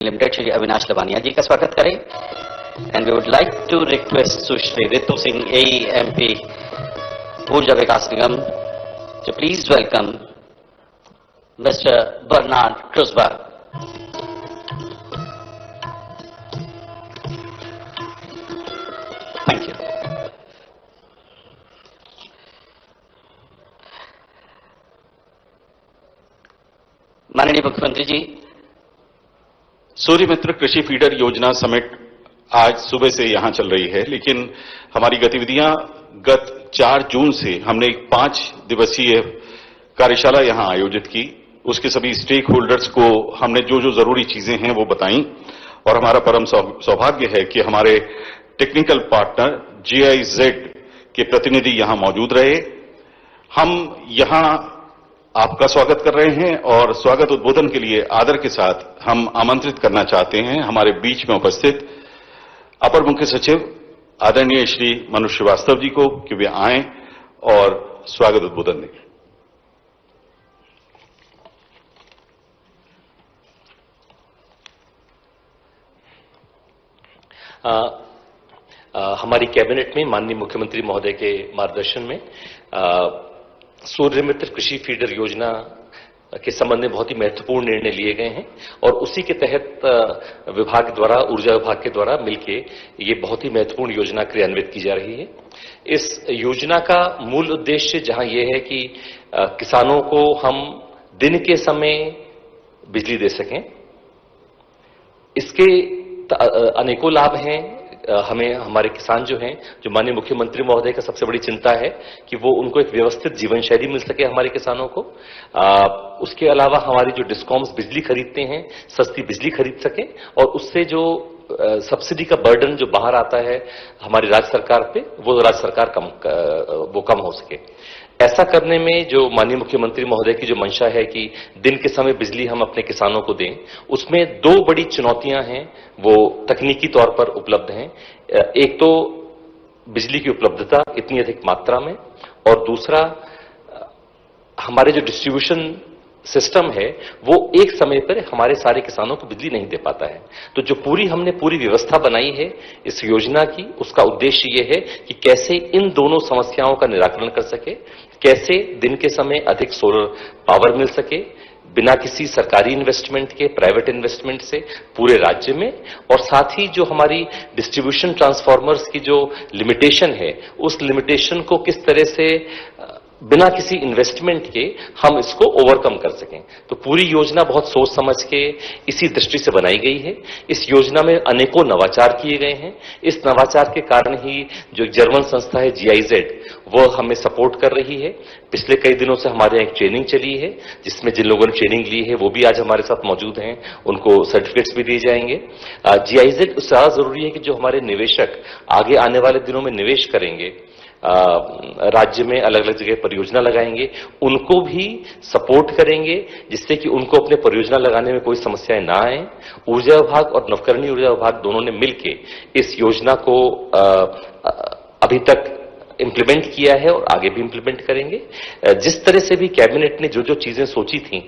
Limited Shri Avinash Lavania ji का स्वागत करें and we would like to request Sushri Ritu Singh AEMP ऊर्जा विकास निगम to please welcome Mr. Bernard Krusberg. Thank you. माननीय मुख्यमंत्री जी, सूर्य मित्र कृषि फीडर योजना समिट आज सुबह से यहां चल रही है, लेकिन हमारी गतिविधियां गत 4 जून से हमने एक 5 दिवसीय कार्यशाला यहां आयोजित की। उसके सभी स्टेक होल्डर्स को हमने जो जो जरूरी चीजें हैं वो बताई और हमारा परम सौभाग्य है कि हमारे टेक्निकल पार्टनर GIZ के प्रतिनिधि यहां मौजूद रहे। हम यहां आपका स्वागत कर रहे हैं और स्वागत उद्बोधन के लिए आदर के साथ हम आमंत्रित करना चाहते हैं हमारे बीच में उपस्थित अपर मुख्य सचिव आदरणीय श्री मनुष्य श्रीवास्तव जी को कि वे आएं और स्वागत उद्बोधन दें। हमारी कैबिनेट में माननीय मुख्यमंत्री महोदय के मार्गदर्शन में सूर्य मित्र कृषि फीडर योजना के संबंध में बहुत ही महत्वपूर्ण निर्णय लिए गए हैं और उसी के तहत विभाग द्वारा, ऊर्जा विभाग के द्वारा मिलके ये बहुत ही महत्वपूर्ण योजना क्रियान्वित की जा रही है। इस योजना का मूल उद्देश्य जहां ये है कि किसानों को हम दिन के समय बिजली दे सकें। इसके अनेकों लाभ हैं। हमें हमारे किसान जो हैं, जो माननीय मुख्यमंत्री महोदय का सबसे बड़ी चिंता है कि वो उनको एक व्यवस्थित जीवन शैली मिल सके हमारे किसानों को। उसके अलावा हमारी जो डिस्कॉम्स बिजली खरीदते हैं, सस्ती बिजली खरीद सके और उससे जो सब्सिडी का बर्डन जो बाहर आता है हमारी राज्य सरकार पे, वो राज्य सरकार कम हो सके। ऐसा करने में जो माननीय मुख्यमंत्री महोदय की जो मंशा है कि दिन के समय बिजली हम अपने किसानों को दें, उसमें 2 बड़ी चुनौतियां हैं, वो तकनीकी तौर पर उपलब्ध हैं। एक तो बिजली की उपलब्धता इतनी अधिक मात्रा में और दूसरा हमारे जो डिस्ट्रीब्यूशन सिस्टम है वो एक समय पर हमारे सारे किसानों को बिजली नहीं दे पाता है। तो जो हमने पूरी व्यवस्था बनाई है इस योजना की, उसका उद्देश्य ये है कि कैसे इन दोनों समस्याओं का निराकरण कर सके, कैसे दिन के समय अधिक सोलर पावर मिल सके बिना किसी सरकारी इन्वेस्टमेंट के, प्राइवेट इन्वेस्टमेंट से पूरे राज्य में, और साथ ही जो हमारी डिस्ट्रीब्यूशन ट्रांसफार्मर्स की जो लिमिटेशन है, उस लिमिटेशन को किस तरह से बिना किसी इन्वेस्टमेंट के हम इसको ओवरकम कर सकें। तो पूरी योजना बहुत सोच समझ के इसी दृष्टि से बनाई गई है। इस योजना में अनेकों नवाचार किए गए हैं। इस नवाचार के कारण ही जो जर्मन संस्था है GIZ, वो हमें सपोर्ट कर रही है। पिछले कई दिनों से हमारे यहाँ एक ट्रेनिंग चली है जिसमें जिन लोगों ने ट्रेनिंग ली है वो भी आज हमारे साथ मौजूद हैं, उनको सर्टिफिकेट्स भी दिए जाएंगे। GIZ उससे ज्यादा जरूरी है कि जो हमारे निवेशक आगे आने वाले दिनों में निवेश करेंगे, राज्य में अलग अलग जगह परियोजना लगाएंगे, उनको भी सपोर्ट करेंगे जिससे कि उनको अपने परियोजना लगाने में कोई समस्याएं ना आए। ऊर्जा विभाग और नवकरणीय ऊर्जा विभाग दोनों ने मिलके इस योजना को अभी तक इंप्लीमेंट किया है और आगे भी इंप्लीमेंट करेंगे। जिस तरह से भी कैबिनेट ने जो जो चीजें सोची थी,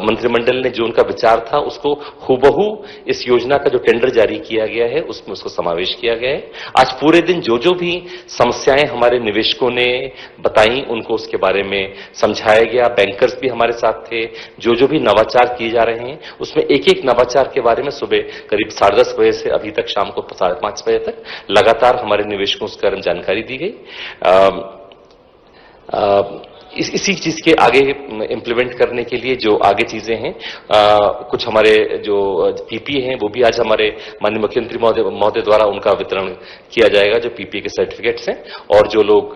मंत्रिमंडल ने जो उनका विचार था, उसको हूबहू इस योजना का जो टेंडर जारी किया गया है उसमें उसको समावेश किया गया है। आज पूरे दिन जो जो भी समस्याएं हमारे निवेशकों ने बताई उनको उसके बारे में समझाया गया। बैंकर्स भी हमारे साथ थे। जो जो भी नवाचार किए जा रहे हैं उसमें एक एक नवाचार के बारे में सुबह करीब 10:30 बजे से अभी तक शाम को 5:30 बजे तक लगातार हमारे निवेशकों को जानकारी दी गई। इसी चीज के आगे इंप्लीमेंट करने के लिए जो आगे चीजें हैं, कुछ हमारे जो PPA हैं वो भी आज हमारे माननीय मुख्यमंत्री महोदय द्वारा उनका वितरण किया जाएगा, जो PPA के सर्टिफिकेट्स हैं। और जो लोग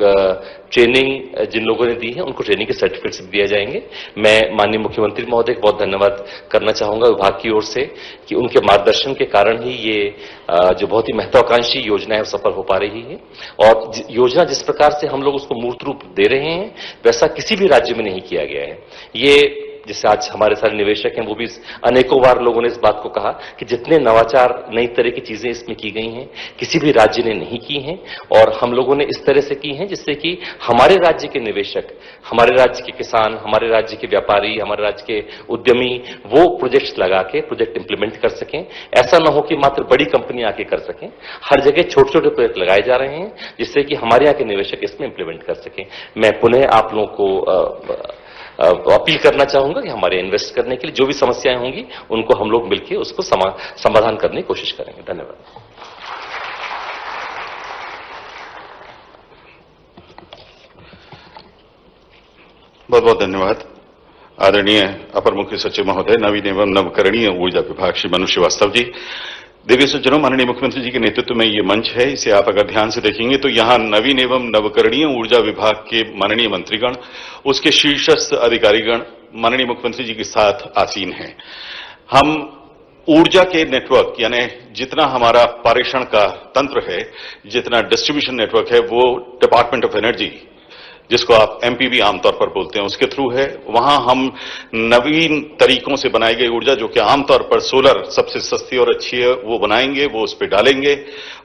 ट्रेनिंग जिन लोगों ने दी है उनको ट्रेनिंग के सर्टिफिकेट्स भी दिए जाएंगे। मैं माननीय मुख्यमंत्री महोदय को बहुत धन्यवाद करना चाहूंगा विभाग की ओर से कि उनके मार्गदर्शन के कारण ही ये जो बहुत ही महत्वाकांक्षी योजना है सफल हो पा रही है। और योजना जिस प्रकार से हम लोग उसको मूर्त रूप दे रहे हैं वैसा किसी भी राज्य में नहीं किया गया है। ये जिससे आज हमारे सारे निवेशक हैं वो भी अनेकों बार लोगों ने इस बात को कहा कि जितने नवाचार नई तरह की चीजें इसमें की गई हैं किसी भी राज्य ने नहीं की हैं और हम लोगों ने इस तरह से की हैं जिससे कि हमारे राज्य के निवेशक, हमारे राज्य के किसान, हमारे राज्य के व्यापारी, हमारे राज्य के उद्यमी वो प्रोजेक्ट्स लगा के प्रोजेक्ट इंप्लीमेंट कर सकें। ऐसा ना हो कि मात्र बड़ी कंपनी आके कर सकें, हर जगह छोटे छोटे प्रोजेक्ट लगाए जा रहे हैं जिससे कि हमारे यहाँ के निवेशक इसमें इंप्लीमेंट कर सकें। मैं पुनः आप लोगों को अपील करना चाहूंगा कि हमारे इन्वेस्ट करने के लिए जो भी समस्याएं होंगी उनको हम लोग मिलकर उसको समाधान करने की कोशिश करेंगे। धन्यवाद। बहुत बहुत धन्यवाद। आदरणीय अपर मुख्य सचिव महोदय, नवीन एवं नवकरणीय ऊर्जा विभाग श्री मनु श्रीवास्तव जी। देवी सज्जनों, माननीय मुख्यमंत्री जी के नेतृत्व में ये मंच है, इसे आप अगर ध्यान से देखेंगे तो यहां नवीन एवं नवकरणीय ऊर्जा विभाग के माननीय मंत्रीगण, उसके शीर्षस्थ अधिकारीगण माननीय मुख्यमंत्री जी के साथ आसीन हैं। हम ऊर्जा के नेटवर्क यानी जितना हमारा पारेषण का तंत्र है, जितना डिस्ट्रीब्यूशन नेटवर्क है, वो डिपार्टमेंट ऑफ एनर्जी, जिसको आप एमपीबी आमतौर पर बोलते हैं, उसके थ्रू है। वहां हम नवीन तरीकों से बनाई गई ऊर्जा, जो कि आमतौर पर सोलर सबसे सस्ती और अच्छी है, वो बनाएंगे, वो उस पर डालेंगे।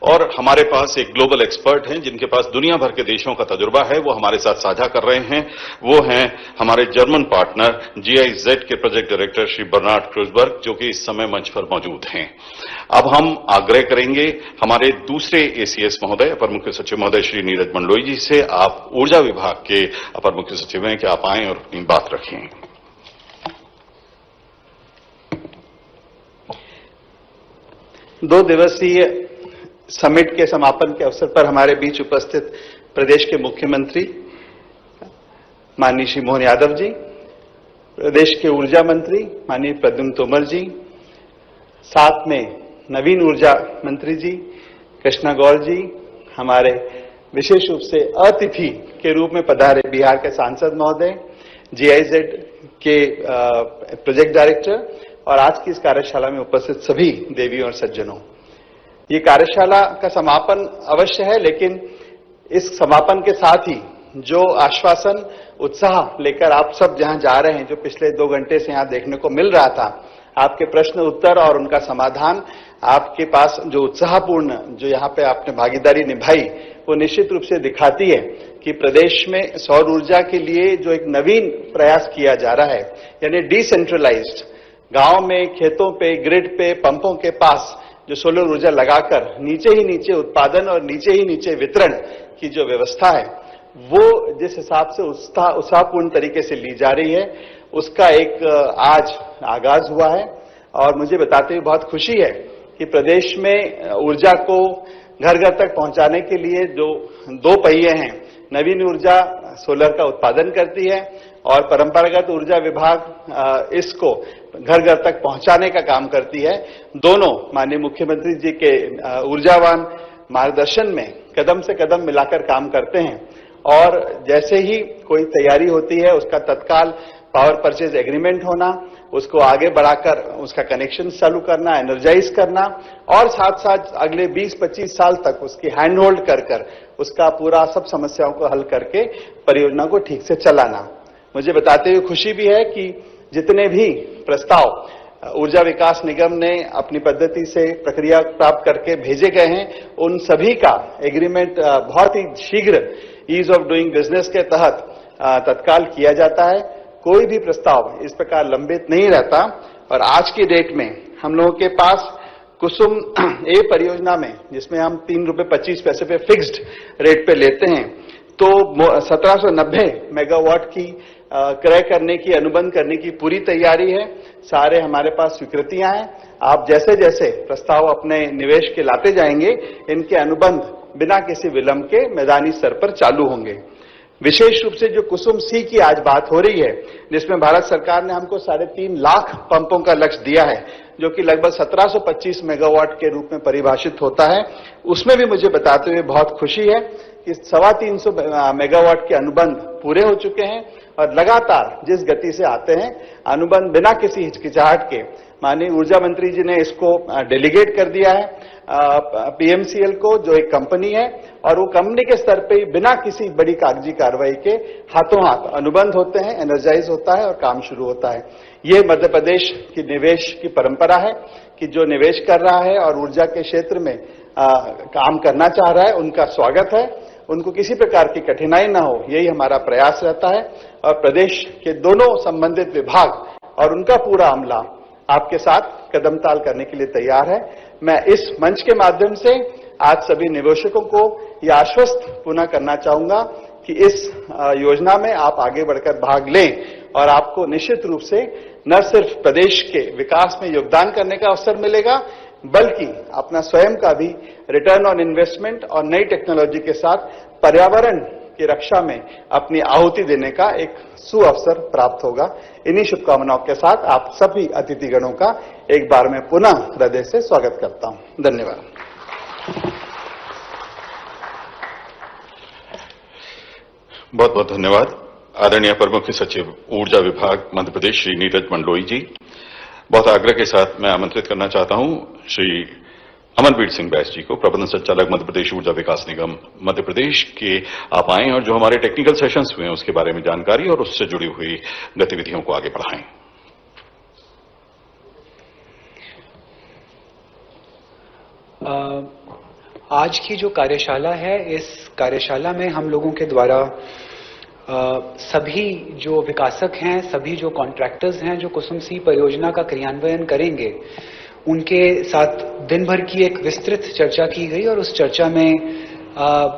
और हमारे पास एक ग्लोबल एक्सपर्ट हैं जिनके पास दुनिया भर के देशों का तजुर्बा है, वो हमारे साथ साझा कर रहे हैं। वो हैं हमारे जर्मन पार्टनर GIZ के प्रोजेक्ट डायरेक्टर श्री बर्नार्ड क्रूजबर्ग, जो कि इस समय मंच पर मौजूद हैं। अब हम आग्रह करेंगे हमारे दूसरे ACS महोदय, अपर मुख्य सचिव महोदय श्री नीरज मंडलोई जी से, आप ऊर्जा विभाग के अपर मुख्य सचिव हैं, कि आप आएं और अपनी बात रखें। दो दिवसीय समिट के समापन के अवसर पर हमारे बीच उपस्थित प्रदेश के मुख्यमंत्री माननीय श्री मोहन यादव जी, प्रदेश के ऊर्जा मंत्री माननीय प्रद्युम्न तोमर जी, साथ में नवीन ऊर्जा मंत्री जी कृष्णा गौर जी, हमारे विशेष रूप से अतिथि के रूप में पधारे बिहार के सांसद महोदय, GIZ के प्रोजेक्ट डायरेक्टर और आज की इस कार्यशाला में उपस्थित सभी देवियों और सज्जनों। ये कार्यशाला का समापन अवश्य है, लेकिन इस समापन के साथ ही जो आश्वासन, उत्साह लेकर आप सब जहां जा रहे हैं, जो पिछले 2 घंटे से यहां देखने को मिल रहा था, आपके प्रश्न उत्तर और उनका समाधान, आपके पास जो उत्साहपूर्ण जो यहाँ पे आपने भागीदारी निभाई, वो निश्चित रूप से दिखाती है कि प्रदेश में सौर ऊर्जा के लिए जो एक नवीन प्रयास किया जा रहा है, यानी डिसेंट्रलाइज्ड, गांव में, खेतों पे, ग्रिड पे, पंपों के पास जो सोलर ऊर्जा लगाकर नीचे ही नीचे उत्पादन और नीचे ही नीचे वितरण की जो व्यवस्था है, वो जिस हिसाब से उत्साहपूर्ण तरीके से ली जा रही है, उसका एक आज आगाज हुआ है। और मुझे बताते हुए बहुत खुशी है कि प्रदेश में ऊर्जा को घर घर तक पहुंचाने के लिए जो 2 पहिए हैं, नवीन ऊर्जा सोलर का उत्पादन करती है और परंपरागत ऊर्जा विभाग इसको घर घर तक पहुंचाने का काम करती है। दोनों माननीय मुख्यमंत्री जी के ऊर्जावान मार्गदर्शन में कदम से कदम मिलाकर काम करते हैं और जैसे ही कोई तैयारी होती है, उसका तत्काल पावर परचेज एग्रीमेंट होना, उसको आगे बढ़ाकर उसका कनेक्शन चालू करना, एनर्जाइज करना और साथ साथ अगले 20-25 साल तक उसकी हैंड होल्ड कर उसका पूरा सब समस्याओं को हल करके परियोजना को ठीक से चलाना। मुझे बताते हुए खुशी भी है कि जितने भी प्रस्ताव ऊर्जा विकास निगम ने अपनी पद्धति से प्रक्रिया प्राप्त करके भेजे गए हैं, उन सभी का एग्रीमेंट बहुत ही शीघ्र ईज ऑफ डूइंग बिजनेस के तहत तत्काल किया जाता है। कोई भी प्रस्ताव इस प्रकार लंबित नहीं रहता और आज की डेट में हम लोगों के पास कुसुम ए परियोजना में, जिसमें हम ₹3.25 पे फिक्स्ड रेट पे लेते हैं, तो 1790 मेगावाट की क्रय करने की, अनुबंध करने की पूरी तैयारी है। सारे हमारे पास स्वीकृतियां हैं। आप जैसे जैसे प्रस्ताव अपने निवेश के लाते जाएंगे, इनके अनुबंध बिना किसी विलंब के मैदानी स्तर पर चालू होंगे। विशेष रूप से जो कुसुम सी की आज बात हो रही है, जिसमें भारत सरकार ने हमको 3.5 लाख पंपों का लक्ष्य दिया है, जो कि लगभग 1725 मेगावाट के रूप में परिभाषित होता है, उसमें भी मुझे बताते हुए बहुत खुशी है कि 350 मेगावाट के अनुबंध पूरे हो चुके हैं और लगातार जिस गति से आते हैं अनुबंध बिना किसी हिचकिचाहट के माननीय ऊर्जा मंत्री जी ने इसको डेलीगेट कर दिया है पीएमसीएल को, जो एक कंपनी है, और वो कंपनी के स्तर पे ही बिना किसी बड़ी कागजी कार्रवाई के हाथों हाथ अनुबंध होते हैं, एनर्जाइज होता है और काम शुरू होता है। ये मध्य प्रदेश की निवेश की परंपरा है कि जो निवेश कर रहा है और ऊर्जा के क्षेत्र में काम करना चाह रहा है, उनका स्वागत है, उनको किसी प्रकार की कठिनाई ना हो, यही हमारा प्रयास रहता है। और प्रदेश के दोनों संबंधित विभाग और उनका पूरा अमला आपके साथ कदम ताल करने के लिए तैयार है। मैं इस मंच के माध्यम से आज सभी निवेशकों को यह आश्वस्त पुनः करना चाहूंगा कि इस योजना में आप आगे बढ़कर भाग लें और आपको निश्चित रूप से न सिर्फ प्रदेश के विकास में योगदान करने का अवसर मिलेगा, बल्कि अपना स्वयं का भी रिटर्न ऑन इन्वेस्टमेंट और नई टेक्नोलॉजी के साथ पर्यावरण की रक्षा में अपनी आहुति देने का एक सुअवसर प्राप्त होगा। इन्हीं शुभकामनाओं के साथ आप सभी अतिथिगणों का एक बार मैं पुनः हृदय से स्वागत करता हूं। धन्यवाद। बहुत बहुत धन्यवाद आदरणीय अपर मुख्य सचिव ऊर्जा विभाग मध्य प्रदेश श्री नीरज मंडलोई जी। बहुत आग्रह के साथ मैं आमंत्रित करना चाहता हूं श्री अमरवीर सिंह बैस जी को, प्रबंध संचालक मध्य प्रदेश ऊर्जा विकास निगम मध्य प्रदेश के। आप आएं और जो हमारे टेक्निकल सेशंस हुए हैं उसके बारे में जानकारी और उससे जुड़ी हुई गतिविधियों को आगे बढ़ाएं। आज की जो कार्यशाला है, इस कार्यशाला में हम लोगों के द्वारा सभी जो विकासक हैं, सभी जो कॉन्ट्रैक्टर्स हैं जो कुसुम सी परियोजना का क्रियान्वयन करेंगे, उनके साथ दिन भर की एक विस्तृत चर्चा की गई और उस चर्चा में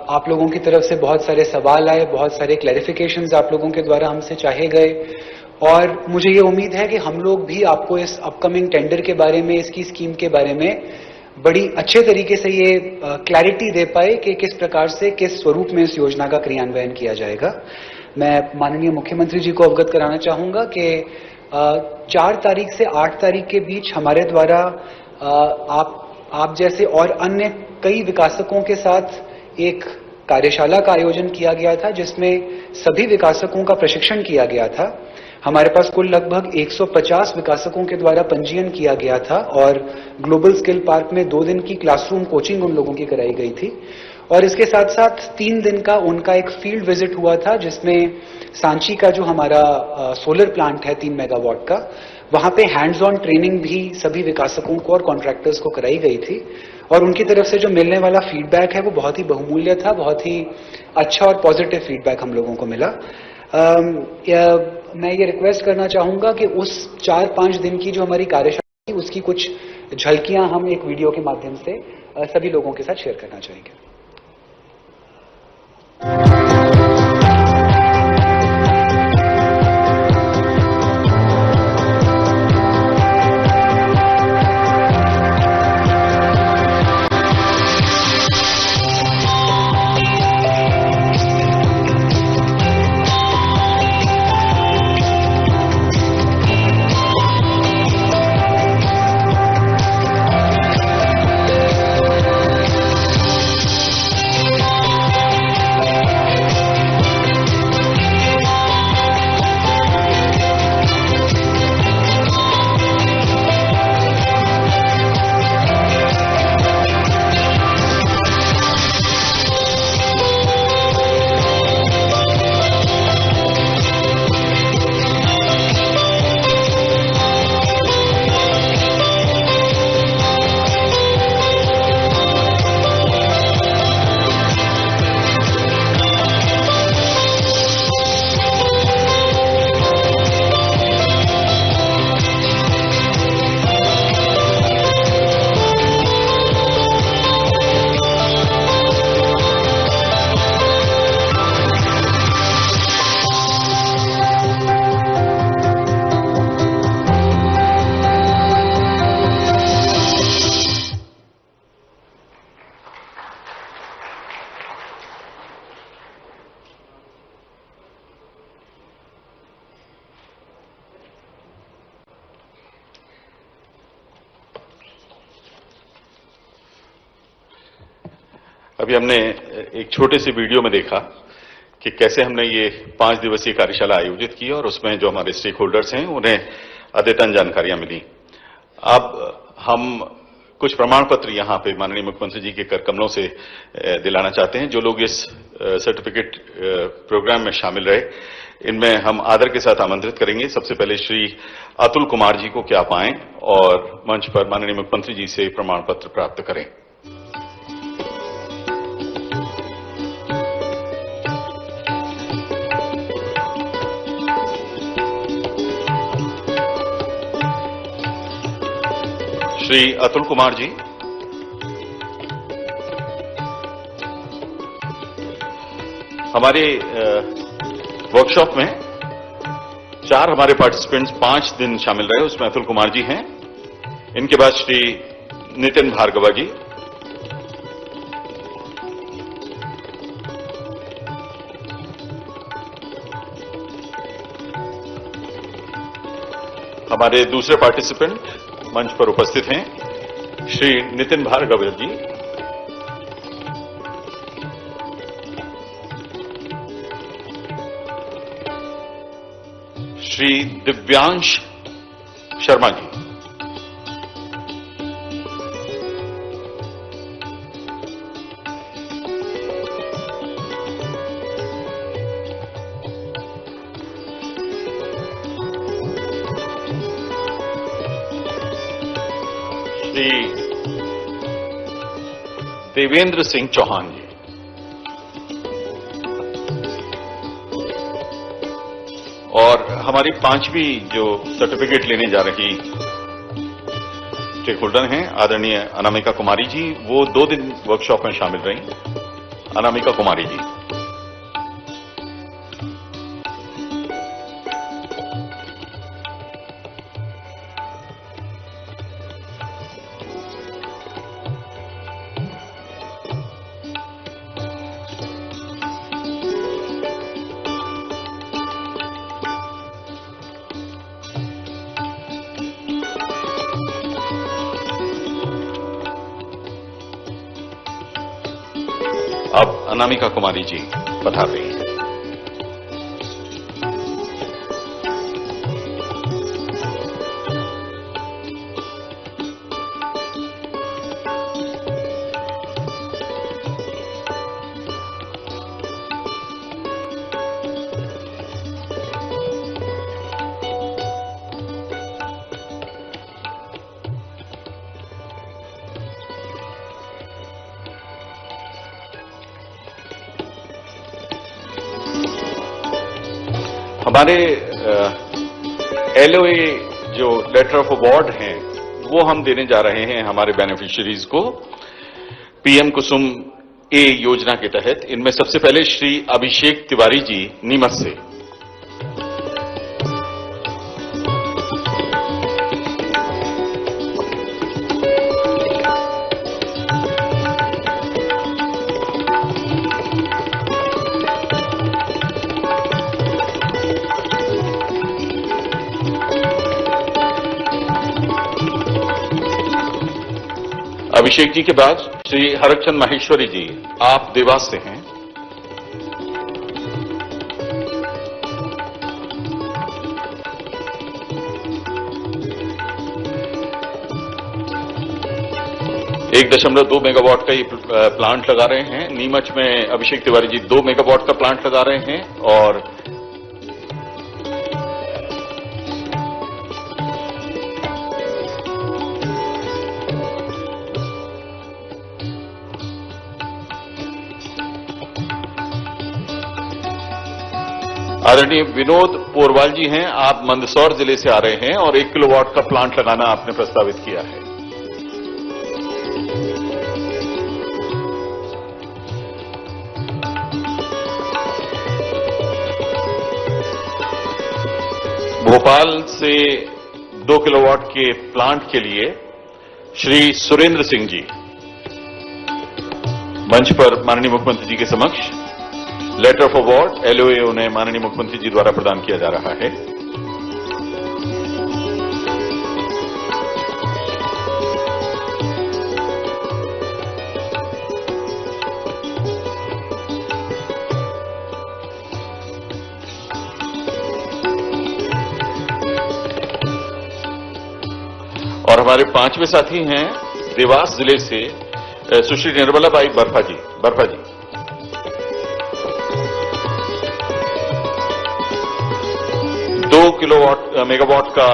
आप लोगों की तरफ से बहुत सारे सवाल आए, बहुत सारे क्लैरिफिकेशंस आप लोगों के द्वारा हमसे चाहे गए और मुझे ये उम्मीद है कि हम लोग भी आपको इस अपकमिंग टेंडर के बारे में, इसकी स्कीम के बारे में बड़ी अच्छे तरीके से ये क्लैरिटी दे पाए कि किस प्रकार से, किस स्वरूप में इस योजना का क्रियान्वयन किया जाएगा। मैं माननीय मुख्यमंत्री जी को अवगत कराना चाहूंगा कि 4 तारीख से 8 तारीख के बीच हमारे द्वारा आप जैसे और अन्य कई विकासकों के साथ एक कार्यशाला का आयोजन किया गया था, जिसमें सभी विकासकों का प्रशिक्षण किया गया था। हमारे पास कुल लगभग 150 विकासकों के द्वारा पंजीयन किया गया था और ग्लोबल स्किल पार्क में 2 दिन की क्लासरूम कोचिंग उन लोगों की कराई गई थी और इसके साथ साथ 3 दिन का उनका एक फील्ड विजिट हुआ था, जिसमें सांची का जो हमारा सोलर प्लांट है 3 मेगावाट का, वहां पे हैंड्स ऑन ट्रेनिंग भी सभी विकासकों को और कॉन्ट्रैक्टर्स को कराई गई थी और उनकी तरफ से जो मिलने वाला फीडबैक है वो बहुत ही बहुमूल्य था, बहुत ही अच्छा और पॉजिटिव फीडबैक हम लोगों को मिला। मैं ये रिक्वेस्ट करना चाहूंगा कि उस 4-5 दिन की जो हमारी कार्यशाला थी उसकी कुछ झलकियां हम एक वीडियो के माध्यम से सभी लोगों के साथ शेयर करना चाहेंगे। अभी हमने एक छोटे से वीडियो में देखा कि कैसे हमने ये 5 दिवसीय कार्यशाला आयोजित की और उसमें जो हमारे स्टेक होल्डर्स हैं उन्हें अद्यतन जानकारियां मिली। अब हम कुछ प्रमाण पत्र यहां पे माननीय मुख्यमंत्री जी के कर कमलों से दिलाना चाहते हैं। जो लोग इस सर्टिफिकेट प्रोग्राम में शामिल रहे, इनमें हम आदर के साथ आमंत्रित करेंगे। सबसे पहले श्री अतुल कुमार जी को क्या पाएं और मंच पर माननीय मुख्यमंत्री जी से प्रमाण पत्र प्राप्त करें। श्री अतुल कुमार जी, हमारे वर्कशॉप में 4 हमारे पार्टिसिपेंट्स 5 दिन शामिल रहे, उसमें अतुल कुमार जी हैं। इनके बाद श्री नितिन भार्गवा जी, हमारे दूसरे पार्टिसिपेंट मंच पर उपस्थित हैं श्री नितिन भार्गव जी, श्री दिव्यांश शर्मा जी, श्री देवेंद्र सिंह चौहान जी, और हमारी 5वीं जो सर्टिफिकेट लेने जा रही स्टेक होल्डर हैं आदरणीय अनामिका कुमारी जी, वो 2 दिन वर्कशॉप में शामिल रही। अनामिका कुमारी जी, अब अनामिका कुमारी जी बता रही हैं। हमारे एलओए जो लेटर ऑफ अवार्ड हैं वो हम देने जा रहे हैं हमारे बेनिफिशियरीज को पीएम कुसुम ए योजना के तहत। इनमें सबसे पहले श्री अभिषेक तिवारी जी नीमच से, अभिषेक जी के बाद श्री हरचंद माहेश्वरी जी, आप देवास से हैं। एक 1.2 मेगावाट का ये प्लांट लगा रहे हैं। नीमच में अभिषेक तिवारी जी 2 मेगावाट का प्लांट लगा रहे हैं और आदरणीय विनोद पोरवाल जी हैं, आप मंदसौर जिले से आ रहे हैं और 1 किलोवाट का प्लांट लगाना आपने प्रस्तावित किया है। भोपाल से 2 किलोवाट के प्लांट के लिए श्री सुरेंद्र सिंह जी, मंच पर माननीय मुख्यमंत्री जी के समक्ष लेटर ऑफ अवार्ड एलओए उन्हें माननीय मुख्यमंत्री जी द्वारा प्रदान किया जा रहा है। और हमारे पांचवें साथी हैं देवास जिले से सुश्री निर्मलाबाई बर्फा जी। 2 मेगावाट का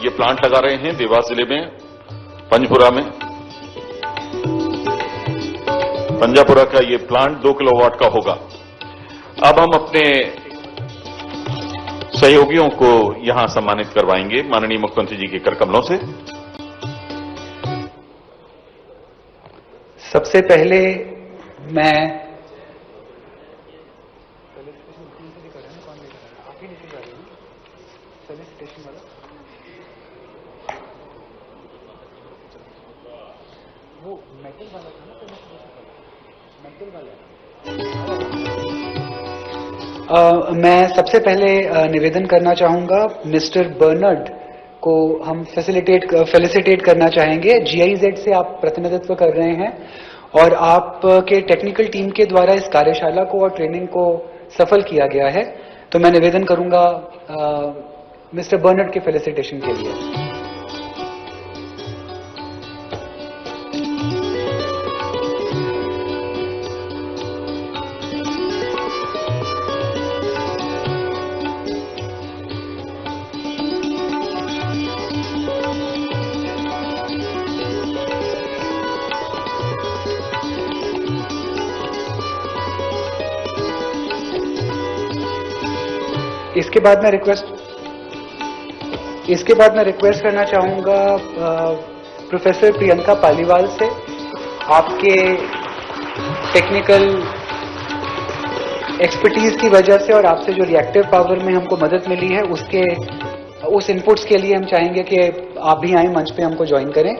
ये प्लांट लगा रहे हैं देवास जिले में, पंजपुरा में। पंजापुरा का ये प्लांट 2 किलोवाट का होगा। अब हम अपने सहयोगियों को यहां सम्मानित करवाएंगे माननीय मुख्यमंत्री जी के कर कमलों से। सबसे पहले मैं मैं सबसे पहले निवेदन करना चाहूंगा, मिस्टर बर्नर्ड को हम फेलिसिटेट करना चाहेंगे। GIZ से आप प्रतिनिधित्व कर रहे हैं और आपके टेक्निकल टीम के द्वारा इस कार्यशाला को और ट्रेनिंग को सफल किया गया है, तो मैं निवेदन करूंगा मिस्टर बर्नर्ड के फेलिसिटेशन के लिए। इसके बाद मैं रिक्वेस्ट करना चाहूंगा प्रोफेसर प्रियंका पालीवाल से, आपके टेक्निकल एक्सपर्टीज की वजह से और आपसे जो रिएक्टिव पावर में हमको मदद मिली है उस इनपुट्स के लिए हम चाहेंगे कि आप भी आए मंच पे हमको ज्वाइन करें।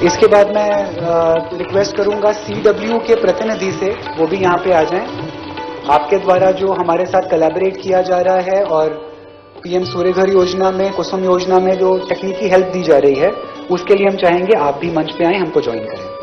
इसके बाद मैं रिक्वेस्ट करूंगा CW के प्रतिनिधि से, वो भी यहाँ पे आ जाएं। आपके द्वारा जो हमारे साथ कोलैबोरेट किया जा रहा है और PM सूर्यघर योजना में, कुसुम योजना में जो टेक्निकी हेल्प दी जा रही है, उसके लिए हम चाहेंगे आप भी मंच पे आए, हमको ज्वाइन करें।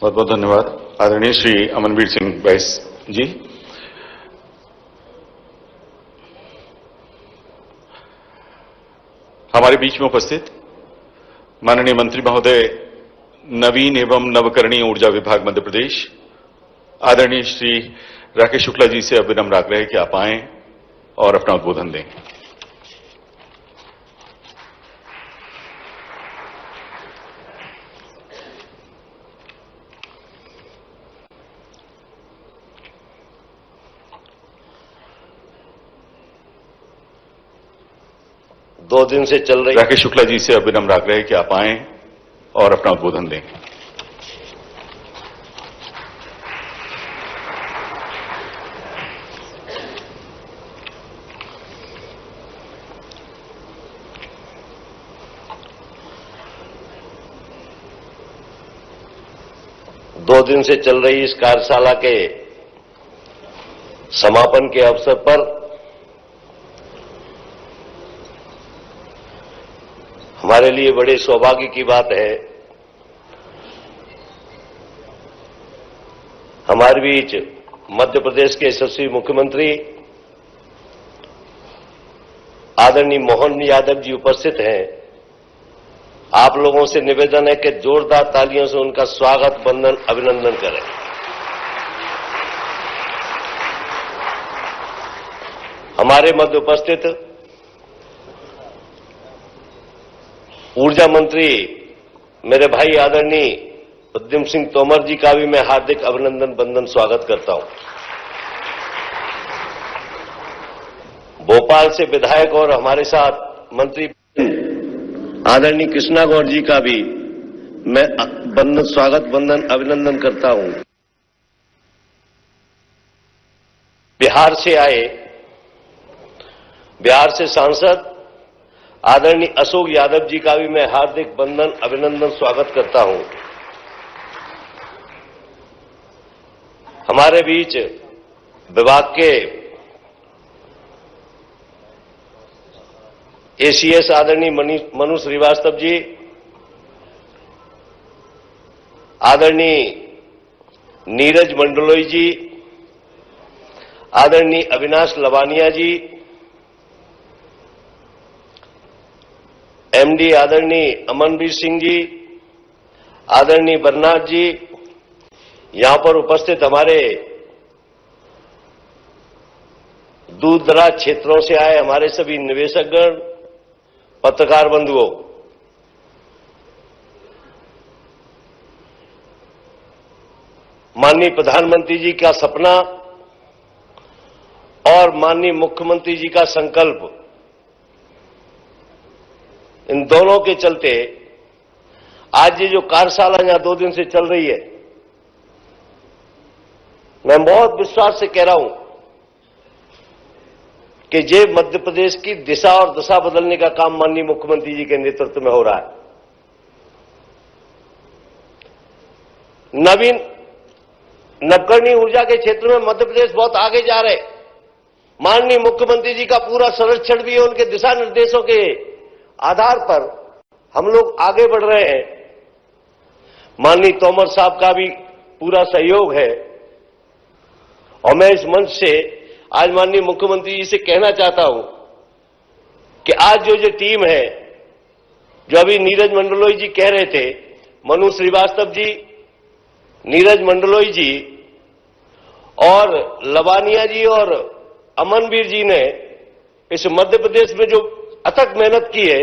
बहुत बहुत धन्यवाद आदरणीय श्री अमनवीर सिंह बैस जी। हमारे बीच में उपस्थित माननीय मंत्री महोदय नवीन एवं नवकरणीय ऊर्जा विभाग मध्य प्रदेश आदरणीय श्री राकेश शुक्ला जी से अब विनम्र आग्रह है कि आप आएं और अपना उद्बोधन दें। दो दिन से चल रही राकेश शुक्ला जी से अब विनम्र आग्रह है कि आप आएं और अपना उद्बोधन दें। दो दिन से चल रही इस कार्यशाला के समापन के अवसर पर हमारे लिए बड़े सौभाग्य की बात है, हमारे बीच मध्य प्रदेश के यशस्वी मुख्यमंत्री आदरणीय मोहन यादव जी उपस्थित हैं। आप लोगों से निवेदन है कि जोरदार तालियों से उनका स्वागत, वंदन, अभिनंदन करें। हमारे मध्य उपस्थित ऊर्जा मंत्री मेरे भाई आदरणीय उद्यम सिंह तोमर जी का भी मैं हार्दिक अभिनंदन, वंदन, स्वागत करता हूं। भोपाल से विधायक और हमारे साथ मंत्री आदरणीय कृष्णा गौर जी का भी मैं स्वागत वंदन अभिनंदन करता हूं। बिहार से आए बिहार से सांसद आदरणीय अशोक यादव जी का भी मैं हार्दिक वंदन अभिनंदन स्वागत करता हूं। हमारे बीच विभाग के एसीएस आदरणीय मनु श्रीवास्तव जी, आदरणीय नीरज मंडलोई जी, आदरणीय अविनाश लवानिया जी, एमडी आदरणीय अमनवीर सिंह जी, आदरणीय बरनाथ जी, यहां पर उपस्थित हमारे दूर दराज क्षेत्रों से आए हमारे सभी निवेशकगण, पत्रकार बंधुओं, माननीय प्रधानमंत्री जी का सपना और माननीय मुख्यमंत्री जी का संकल्प, इन दोनों के चलते आज ये जो कार्यशाला यहां 2 दिन से चल रही है, मैं बहुत विश्वास से कह रहा हूं कि ये मध्य प्रदेश की दिशा और दशा बदलने का काम माननीय मुख्यमंत्री जी के नेतृत्व में हो रहा है। नवकरणीय ऊर्जा के क्षेत्र में मध्य प्रदेश बहुत आगे जा रहे। माननीय मुख्यमंत्री जी का पूरा संरक्षण भी है, उनके दिशा निर्देशों के आधार पर हम लोग आगे बढ़ रहे हैं। माननीय तोमर साहब का भी पूरा सहयोग है और मैं इस मंच से आज माननीय मुख्यमंत्री जी से कहना चाहता हूं कि आज जो टीम है, जो अभी नीरज मंडलोई जी कह रहे थे, मनु श्रीवास्तव जी, नीरज मंडलोई जी और लवानिया जी और अमनवीर जी ने इस मध्य प्रदेश में जो अथक मेहनत की है,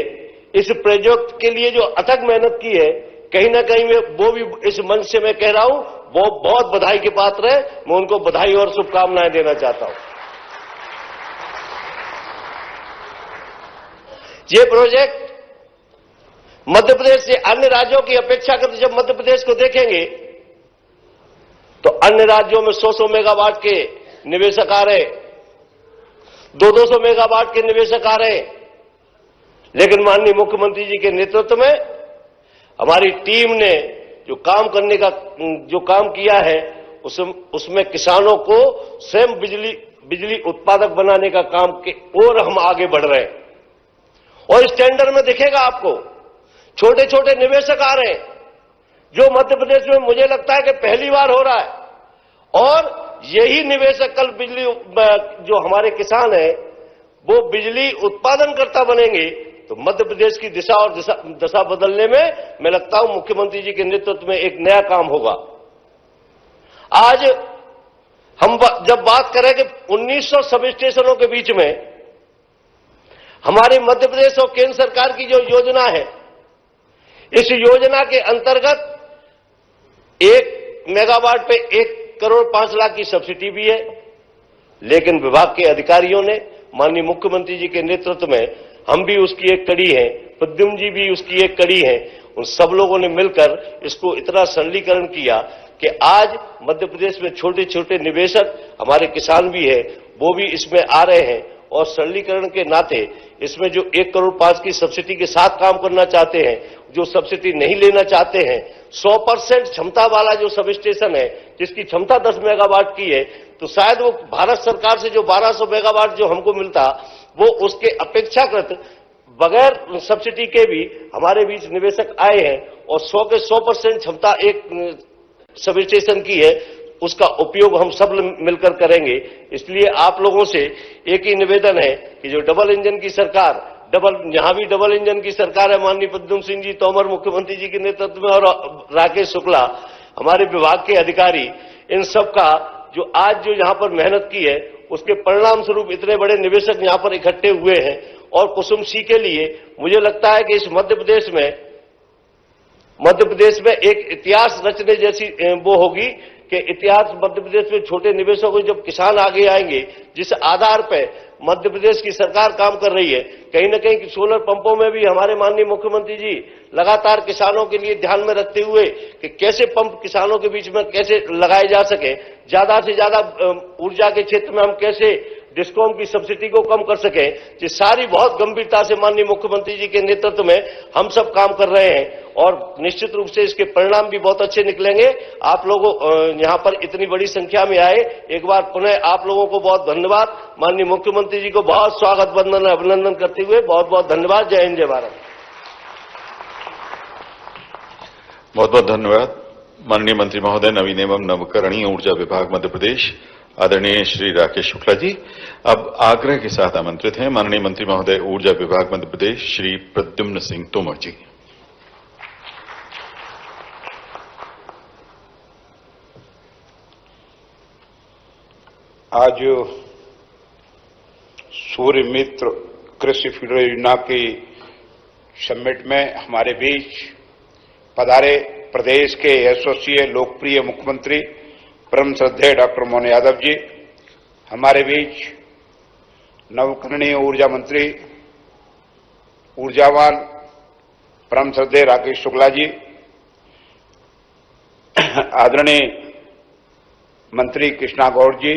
इस प्रोजेक्ट के लिए जो अथक मेहनत की है, कहीं ना कहीं वो भी इस मंच से मैं कह रहा हूं, वो बहुत बधाई के पात्र है। मैं उनको बधाई और शुभकामनाएं देना चाहता हूं। ये प्रोजेक्ट मध्य प्रदेश से अन्य राज्यों की अपेक्षा करते जब मध्य प्रदेश को देखेंगे तो अन्य राज्यों में 100-100 मेगावाट के निवेशक आ रहे, 200-200 मेगावाट के निवेशक आ रहे, लेकिन माननीय मुख्यमंत्री जी के नेतृत्व में हमारी टीम ने जो काम किया है उसमें किसानों को स्वयं बिजली उत्पादक बनाने का काम के और हम आगे बढ़ रहे हैं। और इस टेंडर में दिखेगा आपको छोटे छोटे निवेशक आ रहे हैं, जो मध्य प्रदेश में मुझे लगता है कि पहली बार हो रहा है। और यही निवेशक कल बिजली जो हमारे किसान हैं वो बिजली उत्पादनकर्ता बनेंगे, तो मध्य प्रदेश की दिशा और दशा बदलने में मैं लगता हूं मुख्यमंत्री जी के नेतृत्व में एक नया काम होगा। आज हम जब बात करें कि 1900 सब स्टेशनों के बीच में हमारे मध्य प्रदेश और केंद्र सरकार की जो योजना है, इस योजना के अंतर्गत 1 मेगावाट पे 1,05,00,000 की सब्सिडी भी है, लेकिन विभाग के अधिकारियों ने माननीय मुख्यमंत्री जी के नेतृत्व में, हम भी उसकी एक कड़ी हैं, प्रद्युम्न जी भी उसकी एक कड़ी हैं, उन सब लोगों ने मिलकर इसको इतना सरलीकरण किया कि आज मध्य प्रदेश में छोटे छोटे निवेशक हमारे किसान भी हैं, वो भी इसमें आ रहे हैं। और सरलीकरण के नाते इसमें जो 1,05 करोड़ की सब्सिडी के साथ काम करना चाहते हैं, जो सब्सिडी नहीं लेना चाहते हैं, 100% क्षमता वाला जो सब स्टेशन है जिसकी क्षमता 10 मेगावाट की है, तो शायद वो भारत सरकार से जो 1200 मेगावाट जो हमको मिलता, वो उसके अपेक्षाकृत बगैर सब्सिडी के भी हमारे बीच निवेशक आए हैं और 100 के 100% क्षमता एक सब स्टेशन की है, उसका उपयोग हम सब मिलकर करेंगे। इसलिए आप लोगों से एक ही निवेदन है कि जो डबल इंजन की सरकार, यहां भी डबल इंजन की सरकार है, माननीय प्रद्युम्न सिंह जी तोमर मुख्यमंत्री जी के नेतृत्व में और राकेश शुक्ला हमारे विभाग के अधिकारी, इन सब का जो आज जो यहां पर मेहनत की है, उसके परिणाम स्वरूप इतने बड़े निवेशक यहां पर इकट्ठे हुए हैं। और कुसुम सी के लिए मुझे लगता है कि इस मध्य प्रदेश में एक इतिहास रचने जैसी वो होगी कि इतिहास मध्य प्रदेश में छोटे निवेशकों को जब किसान आगे आएंगे, जिस आधार पर मध्य प्रदेश की सरकार काम कर रही है। कहीं न कहीं सोलर पंपों में भी हमारे माननीय मुख्यमंत्री जी लगातार किसानों के लिए ध्यान में रखते हुए कि कैसे पंप किसानों के बीच में कैसे लगाए जा सके, ज्यादा से ज्यादा ऊर्जा के क्षेत्र में हम कैसे डिस्कॉम की सब्सिडी को कम कर सके, ये सारी बहुत गंभीरता से माननीय मुख्यमंत्री जी के नेतृत्व में हम सब काम कर रहे हैं और निश्चित रूप से इसके परिणाम भी बहुत अच्छे निकलेंगे। आप लोगों यहां पर इतनी बड़ी संख्या में आए, एक बार पुनः आप लोगों को बहुत धन्यवाद। माननीय मुख्यमंत्री जी को बहुत स्वागत वंदन अभिनंदन करते हुए बहुत बहुत धन्यवाद। जय हिंद, जय भारत। बहुत बहुत धन्यवाद माननीय मंत्री महोदय, नवीन एवं नवकरणीय ऊर्जा विभाग मध्य प्रदेश, आदरणीय श्री राकेश शुक्ला जी। अब आग्रह के साथ आमंत्रित हैं माननीय मंत्री महोदय ऊर्जा विभाग मध्य प्रदेश श्री प्रद्युम्न सिंह तोमर जी। आज सूर्य मित्र कृषि फीडर योजना की समिट में हमारे बीच पधारे प्रदेश के यशस्वी लोकप्रिय मुख्यमंत्री परम श्रद्धेय डॉक्टर मोहन यादव जी, हमारे बीच नवकरणीय ऊर्जा मंत्री ऊर्जावान परम श्रद्धेय राकेश शुक्ला जी, आदरणीय मंत्री कृष्णा गौड़ जी,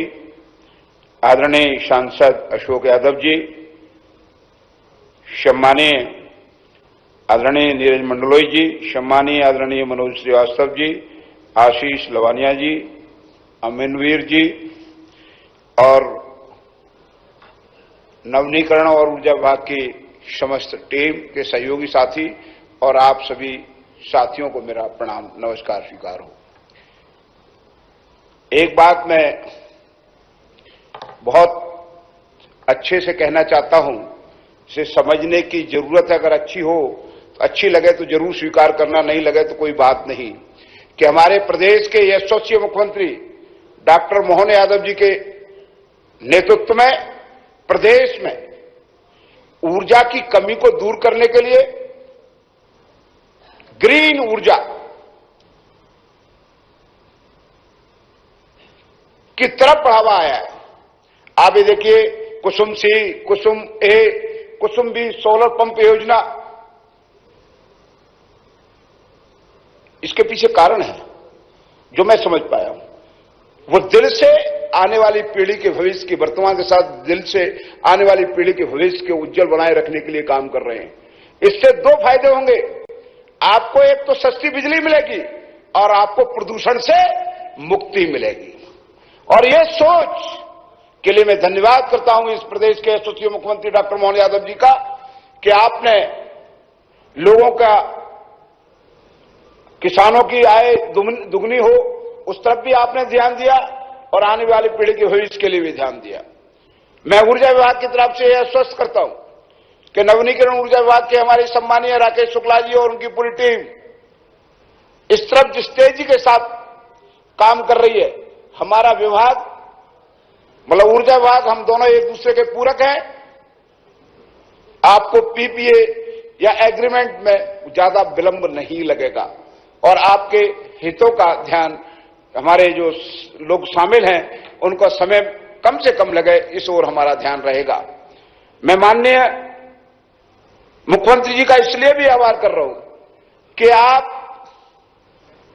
आदरणीय सांसद अशोक यादव जी, सम्मानीय आदरणीय नीरज मंडलोई जी, सम्मानीय आदरणीय मनोज श्रीवास्तव जी, आशीष लवानिया जी, अमीनवीर जी और नवनीकरण और ऊर्जा विभाग की समस्त टीम के सहयोगी साथी और आप सभी साथियों को मेरा प्रणाम नमस्कार स्वीकार हो। एक बात मैं बहुत अच्छे से कहना चाहता हूं, इसे समझने की जरूरत है। अगर अच्छी हो तो अच्छी लगे तो जरूर स्वीकार करना, नहीं लगे तो कोई बात नहीं, कि हमारे प्रदेश के यशस्वी मुख्यमंत्री डॉक्टर मोहन यादव जी के नेतृत्व में प्रदेश में ऊर्जा की कमी को दूर करने के लिए ग्रीन ऊर्जा की तरफ बढ़ावा आया है। आप ये देखिए, कुसुम सी, कुसुम ए, कुसुम बी सोलर पंप योजना, इसके पीछे कारण है जो मैं समझ पाया हूं। वो दिल से आने वाली पीढ़ी के भविष्य की, वर्तमान के साथ दिल से आने वाली पीढ़ी के भविष्य के उज्जवल बनाए रखने के लिए काम कर रहे हैं। इससे दो फायदे होंगे, आपको एक तो सस्ती बिजली मिलेगी और आपको प्रदूषण से मुक्ति मिलेगी। और ये सोच के लिए मैं धन्यवाद करता हूं इस प्रदेश के यशस्वी मुख्यमंत्री डॉक्टर मोहन यादव जी का, कि आपने लोगों का, किसानों की आय दुगनी हो उस तरफ भी आपने ध्यान दिया और आने वाली पीढ़ी के भविष्य के लिए भी ध्यान दिया। मैं ऊर्जा विभाग की तरफ से यह आश्वस्त करता हूं कि नवीनीकरण ऊर्जा विभाग के हमारे सम्मानीय राकेश शुक्ला जी और उनकी पूरी टीम इस तरफ जिस तेजी के साथ काम कर रही है, हमारा विभाग मतलब ऊर्जा विभाग, हम दोनों एक दूसरे के पूरक हैं। आपको पीपीए या एग्रीमेंट में ज्यादा विलंब नहीं लगेगा और आपके हितों का ध्यान, हमारे जो लोग शामिल हैं उनको समय कम से कम लगे, इस ओर हमारा ध्यान रहेगा। मैं माननीय मुख्यमंत्री जी का इसलिए भी आभार कर रहा हूं कि आप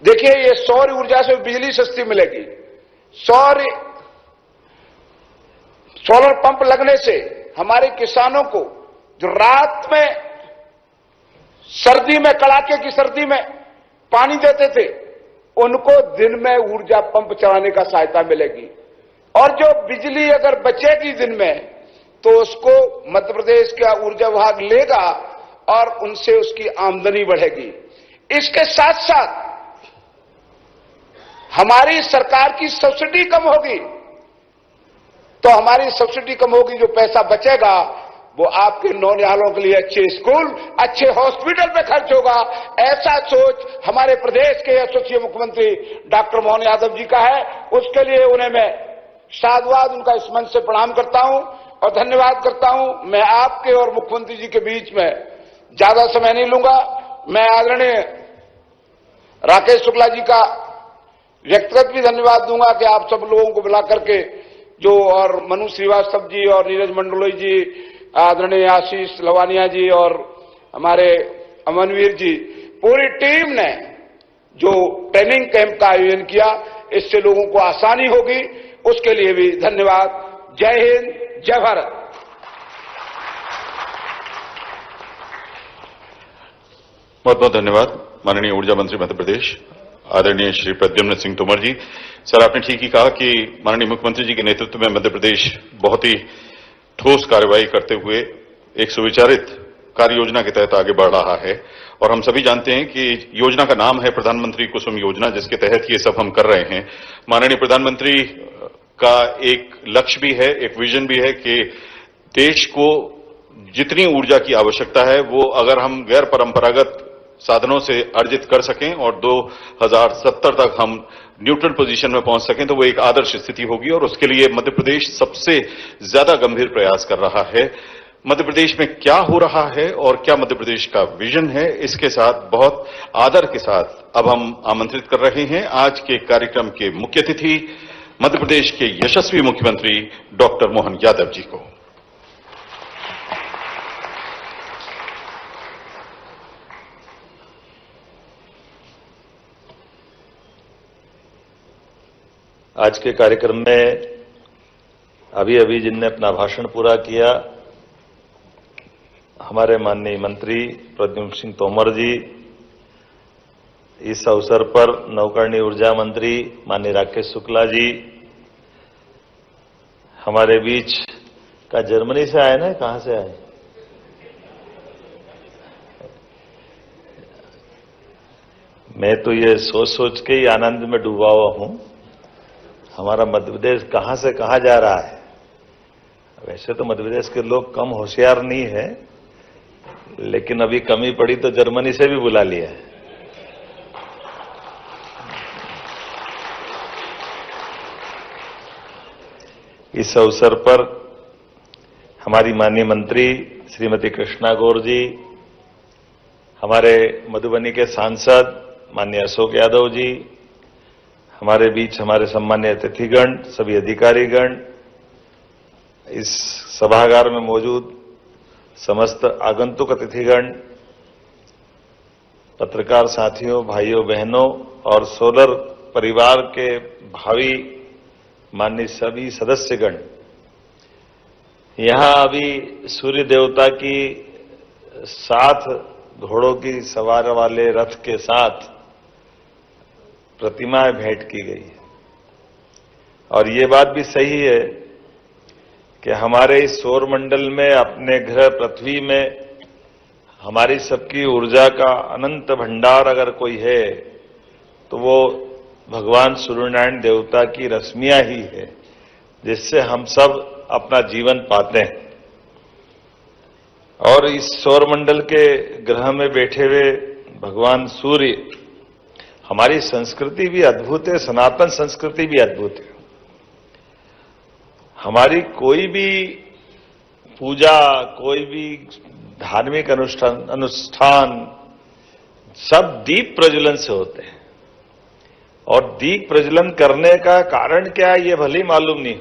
देखिए, ये सौर ऊर्जा से बिजली सस्ती मिलेगी। सोलर पंप लगने से हमारे किसानों को जो रात में, सर्दी में, कड़ाके की सर्दी में पानी देते थे, उनको दिन में ऊर्जा पंप चलाने का सहायता मिलेगी। और जो बिजली अगर बचेगी दिन में, तो उसको मध्य प्रदेश का ऊर्जा विभाग लेगा और उनसे उसकी आमदनी बढ़ेगी। इसके साथ साथ हमारी सरकार की सब्सिडी कम होगी, तो हमारी सब्सिडी कम होगी, जो पैसा बचेगा वो आपके नौनिहालों के लिए अच्छे स्कूल, अच्छे हॉस्पिटल पे खर्च होगा। ऐसा सोच हमारे प्रदेश के यशस्वी मुख्यमंत्री डॉक्टर मोहन यादव जी का है। उसके लिए उन्हें मैं साधुवाद, उनका इस मंच से प्रणाम करता हूं और धन्यवाद करता हूं। मैं आपके और मुख्यमंत्री जी के बीच में ज्यादा समय नहीं लूंगा। मैं आदरणीय राकेश शुक्ला जी का व्यक्तिगत भी धन्यवाद दूंगा कि आप सब लोगों को बुला करके जो और मनु श्रीवास्तव जी और नीरज मंडलोई जी, आदरणीय आशीष लवानिया जी और हमारे अमनवीर जी, पूरी टीम ने जो ट्रेनिंग कैंप का आयोजन किया, इससे लोगों को आसानी होगी, उसके लिए भी धन्यवाद। जय हिंद, जय भारत। बहुत बहुत धन्यवाद माननीय ऊर्जा मंत्री मध्य प्रदेश आदरणीय श्री प्रद्युम्न सिंह तोमर जी। सर, आपने ठीक ही कहा कि माननीय मुख्यमंत्री जी के नेतृत्व में मध्य प्रदेश बहुत ही ठोस कार्रवाई करते हुए एक सुविचारित कार्य योजना के तहत आगे बढ़ रहा है। और हम सभी जानते हैं कि योजना का नाम है प्रधानमंत्री कुसुम योजना, जिसके तहत ये सब हम कर रहे हैं। माननीय प्रधानमंत्री का एक लक्ष्य भी है, एक विजन भी है कि देश को जितनी ऊर्जा की आवश्यकता है वो अगर हम गैर परंपरागत साधनों से अर्जित कर सकें और 2070 तक हम न्यूट्रल पोजीशन में पहुंच सकें तो वो एक आदर्श स्थिति होगी। और उसके लिए मध्य प्रदेश सबसे ज्यादा गंभीर प्रयास कर रहा है। मध्य प्रदेश में क्या हो रहा है और क्या मध्य प्रदेश का विजन है, इसके साथ बहुत आदर के साथ अब हम आमंत्रित कर रहे हैं आज के कार्यक्रम के मुख्य अतिथि मध्य प्रदेश के यशस्वी मुख्यमंत्री डॉक्टर मोहन यादव जी को। आज के कार्यक्रम में अभी अभी जिनने अपना भाषण पूरा किया, हमारे माननीय मंत्री प्रद्युम्न सिंह तोमर जी, इस अवसर पर नवकरणीय ऊर्जा मंत्री माननीय राकेश शुक्ला जी, हमारे बीच का जर्मनी से आए ना, कहां से आए? मैं तो ये सोच सोच के ही आनंद में डूबा हुआ हूं, हमारा मध्य प्रदेश कहां से कहां जा रहा है। वैसे तो मध्य प्रदेश के लोग कम होशियार नहीं है, लेकिन अभी कमी पड़ी तो जर्मनी से भी बुला लिया है। इस अवसर पर हमारी माननीय मंत्री श्रीमती कृष्णा गौर जी, हमारे मधुबनी के सांसद माननीय अशोक यादव जी, हमारे बीच हमारे सम्मान्य अतिथिगण, सभी अधिकारीगण, इस सभागार में मौजूद समस्त आगंतुक अतिथिगण, पत्रकार साथियों, भाइयों बहनों और सोलर परिवार के भावी माननीय सभी सदस्यगण, यहां अभी सूर्य देवता की 7 घोड़ों की सवार वाले रथ के साथ प्रतिमाएं भेंट की गई है। और ये बात भी सही है कि हमारे इस सौर मंडल में, अपने ग्रह पृथ्वी में हमारी सबकी ऊर्जा का अनंत भंडार अगर कोई है तो वो भगवान सूर्यनारायण देवता की रश्मियां ही है, जिससे हम सब अपना जीवन पाते हैं। और इस सौर मंडल के ग्रह में बैठे हुए भगवान सूर्य, हमारी संस्कृति भी अद्भुत है, सनातन संस्कृति भी अद्भुत है। हमारी कोई भी पूजा, कोई भी धार्मिक अनुष्ठान सब दीप प्रज्वलन से होते हैं। और दीप प्रज्वलन करने का कारण क्या है ये भले ही मालूम नहीं,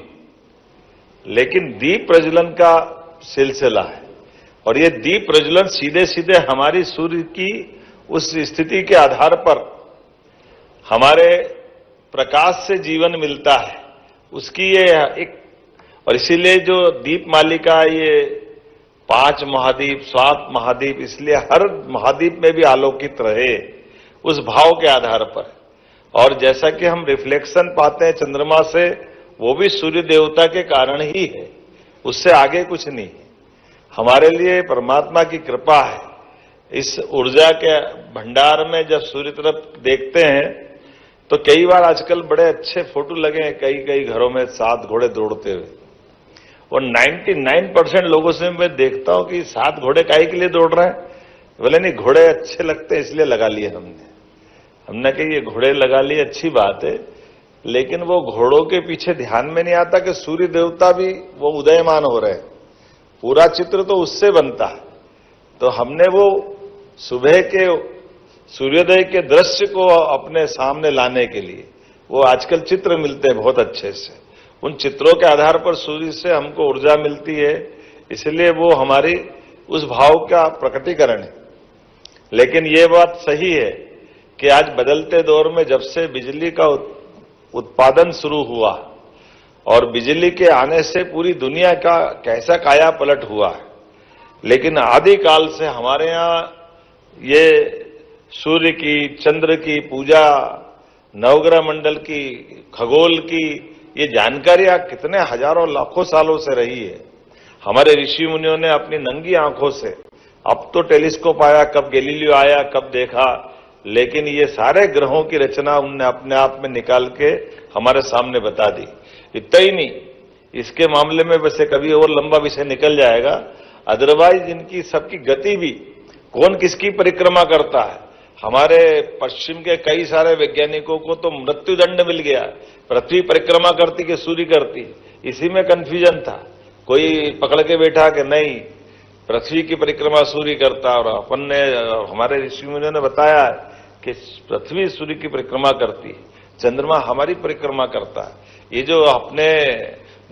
लेकिन दीप प्रज्वलन का सिलसिला है। और ये दीप प्रज्वलन सीधे सीधे हमारी सूर्य की उस स्थिति के आधार पर हमारे प्रकाश से जीवन मिलता है, उसकी ये एक, और इसीलिए जो दीप मालिका, ये 5 महाद्वीप, 7 महाद्वीप, इसलिए हर महाद्वीप में भी आलोकित रहे उस भाव के आधार पर। और जैसा कि हम रिफ्लेक्शन पाते हैं चंद्रमा से, वो भी सूर्य देवता के कारण ही है, उससे आगे कुछ नहीं। हमारे लिए परमात्मा की कृपा है। इस ऊर्जा के भंडार में जब सूर्य तरफ देखते हैं तो कई बार आजकल बड़े अच्छे फोटो लगे हैं कई घरों में 7 घोड़े दौड़ते हुए, और 99% लोगों से मैं देखता हूं कि 7 घोड़े काहे के लिए दौड़ रहे हैं? बोले नहीं, घोड़े अच्छे लगते हैं इसलिए लगा लिए हमने कहा ये घोड़े लगा लिए अच्छी बात है, लेकिन वो घोड़ों के पीछे ध्यान में नहीं आता कि सूर्य देवता भी वो उदयमान हो रहे हैं। पूरा चित्र तो उससे बनता है। तो हमने वो सुबह के सूर्योदय के दृश्य को अपने सामने लाने के लिए वो आजकल चित्र मिलते हैं बहुत अच्छे से, उन चित्रों के आधार पर सूर्य से हमको ऊर्जा मिलती है, इसलिए वो हमारी उस भाव का प्रकटीकरण है। लेकिन ये बात सही है कि आज बदलते दौर में जब से बिजली का उत्पादन शुरू हुआ और बिजली के आने से पूरी दुनिया का कैसा काया पलट हुआ है, लेकिन आदिकाल से हमारे यहाँ ये सूर्य की, चंद्र की पूजा, नवग्रह मंडल की, खगोल की ये जानकारियां कितने हजारों लाखों सालों से रही है। हमारे ऋषि मुनियों ने अपनी नंगी आंखों से, अब तो टेलीस्कोप आया, कब गैलीलियो आया, कब देखा, लेकिन ये सारे ग्रहों की रचना उनने अपने आप में निकाल के हमारे सामने बता दी। इतना ही नहीं, इसके मामले में वैसे कभी और लंबा विषय निकल जाएगा, अदरवाइज इनकी सबकी गति भी, कौन किसकी परिक्रमा करता है। हमारे पश्चिम के कई सारे वैज्ञानिकों को तो मृत्युदंड मिल गया, पृथ्वी परिक्रमा करती कि सूर्य करती, इसी में कंफ्यूजन था। कोई पकड़ के बैठा कि नहीं, पृथ्वी की परिक्रमा सूर्य करता, और अपन ने, हमारे ऋषि मुनियों ने बताया है कि पृथ्वी सूर्य की परिक्रमा करती, चंद्रमा हमारी परिक्रमा करता है। ये जो अपने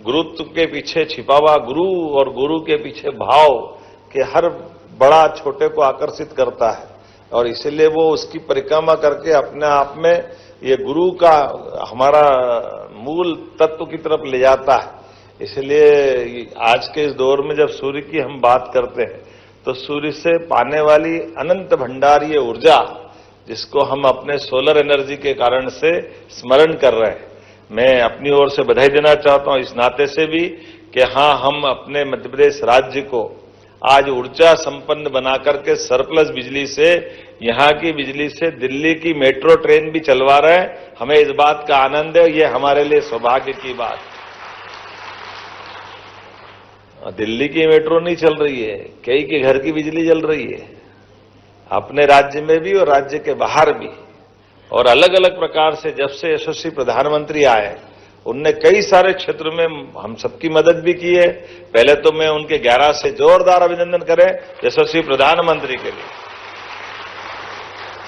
गुरुत्व के पीछे छिपा हुआ गुरु और गुरु के पीछे भाव के हर बड़ा छोटे को आकर्षित करता है, और इसलिए वो उसकी परिक्रमा करके अपने आप में ये गुरु का हमारा मूल तत्व की तरफ ले जाता है। इसलिए आज के इस दौर में जब सूर्य की हम बात करते हैं तो सूर्य से पाने वाली अनंत भंडार ये ऊर्जा, जिसको हम अपने सोलर एनर्जी के कारण से स्मरण कर रहे हैं, मैं अपनी ओर से बधाई देना चाहता हूं इस नाते से भी कि हाँ, हम अपने मध्य प्रदेश राज्य को आज ऊर्जा संपन्न बना करके सरप्लस बिजली से, यहां की बिजली से दिल्ली की मेट्रो ट्रेन भी चलवा रहे हैं। हमें इस बात का आनंद है, ये हमारे लिए सौभाग्य की बात। दिल्ली की मेट्रो नहीं चल रही है, कई के घर की बिजली चल रही है, अपने राज्य में भी और राज्य के बाहर भी। और अलग अलग प्रकार से जब से यशस्वी प्रधानमंत्री आए, उनने कई सारे क्षेत्र में हम सबकी मदद भी की है। पहले तो मैं उनके 11 से जोरदार अभिनंदन करें यशस्वी प्रधानमंत्री के लिए,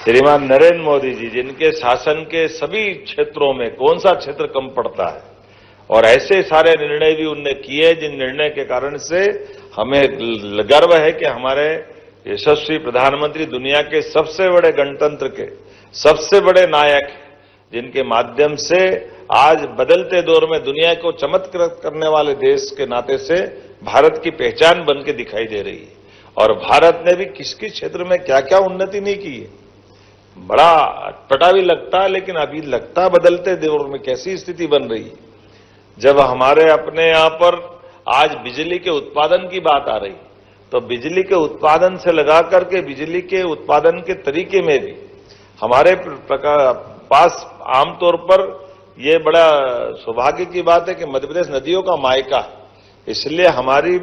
श्रीमान नरेंद्र मोदी जी, जिनके शासन के सभी क्षेत्रों में कौन सा क्षेत्र कम पड़ता है, और ऐसे सारे निर्णय भी उनने किए जिन निर्णय के कारण से हमें गर्व है कि हमारे यशस्वी प्रधानमंत्री दुनिया के सबसे बड़े गणतंत्र के सबसे बड़े नायक हैं, जिनके माध्यम से आज बदलते दौर में दुनिया को चमत्कृत करने वाले देश के नाते से भारत की पहचान बन के दिखाई दे रही है। और भारत ने भी किस किस क्षेत्र में क्या क्या उन्नति नहीं की है, बड़ा अटपटा भी लगता है, लेकिन अभी लगता है बदलते दौर में कैसी स्थिति बन रही है। जब हमारे अपने यहां पर आज बिजली के उत्पादन की बात आ रही, तो बिजली के उत्पादन से लगा करके बिजली के उत्पादन के तरीके में भी हमारे पास आमतौर पर यह बड़ा सौभाग्य की बात है कि मध्य प्रदेश नदियों का मायका है, इसलिए हमारी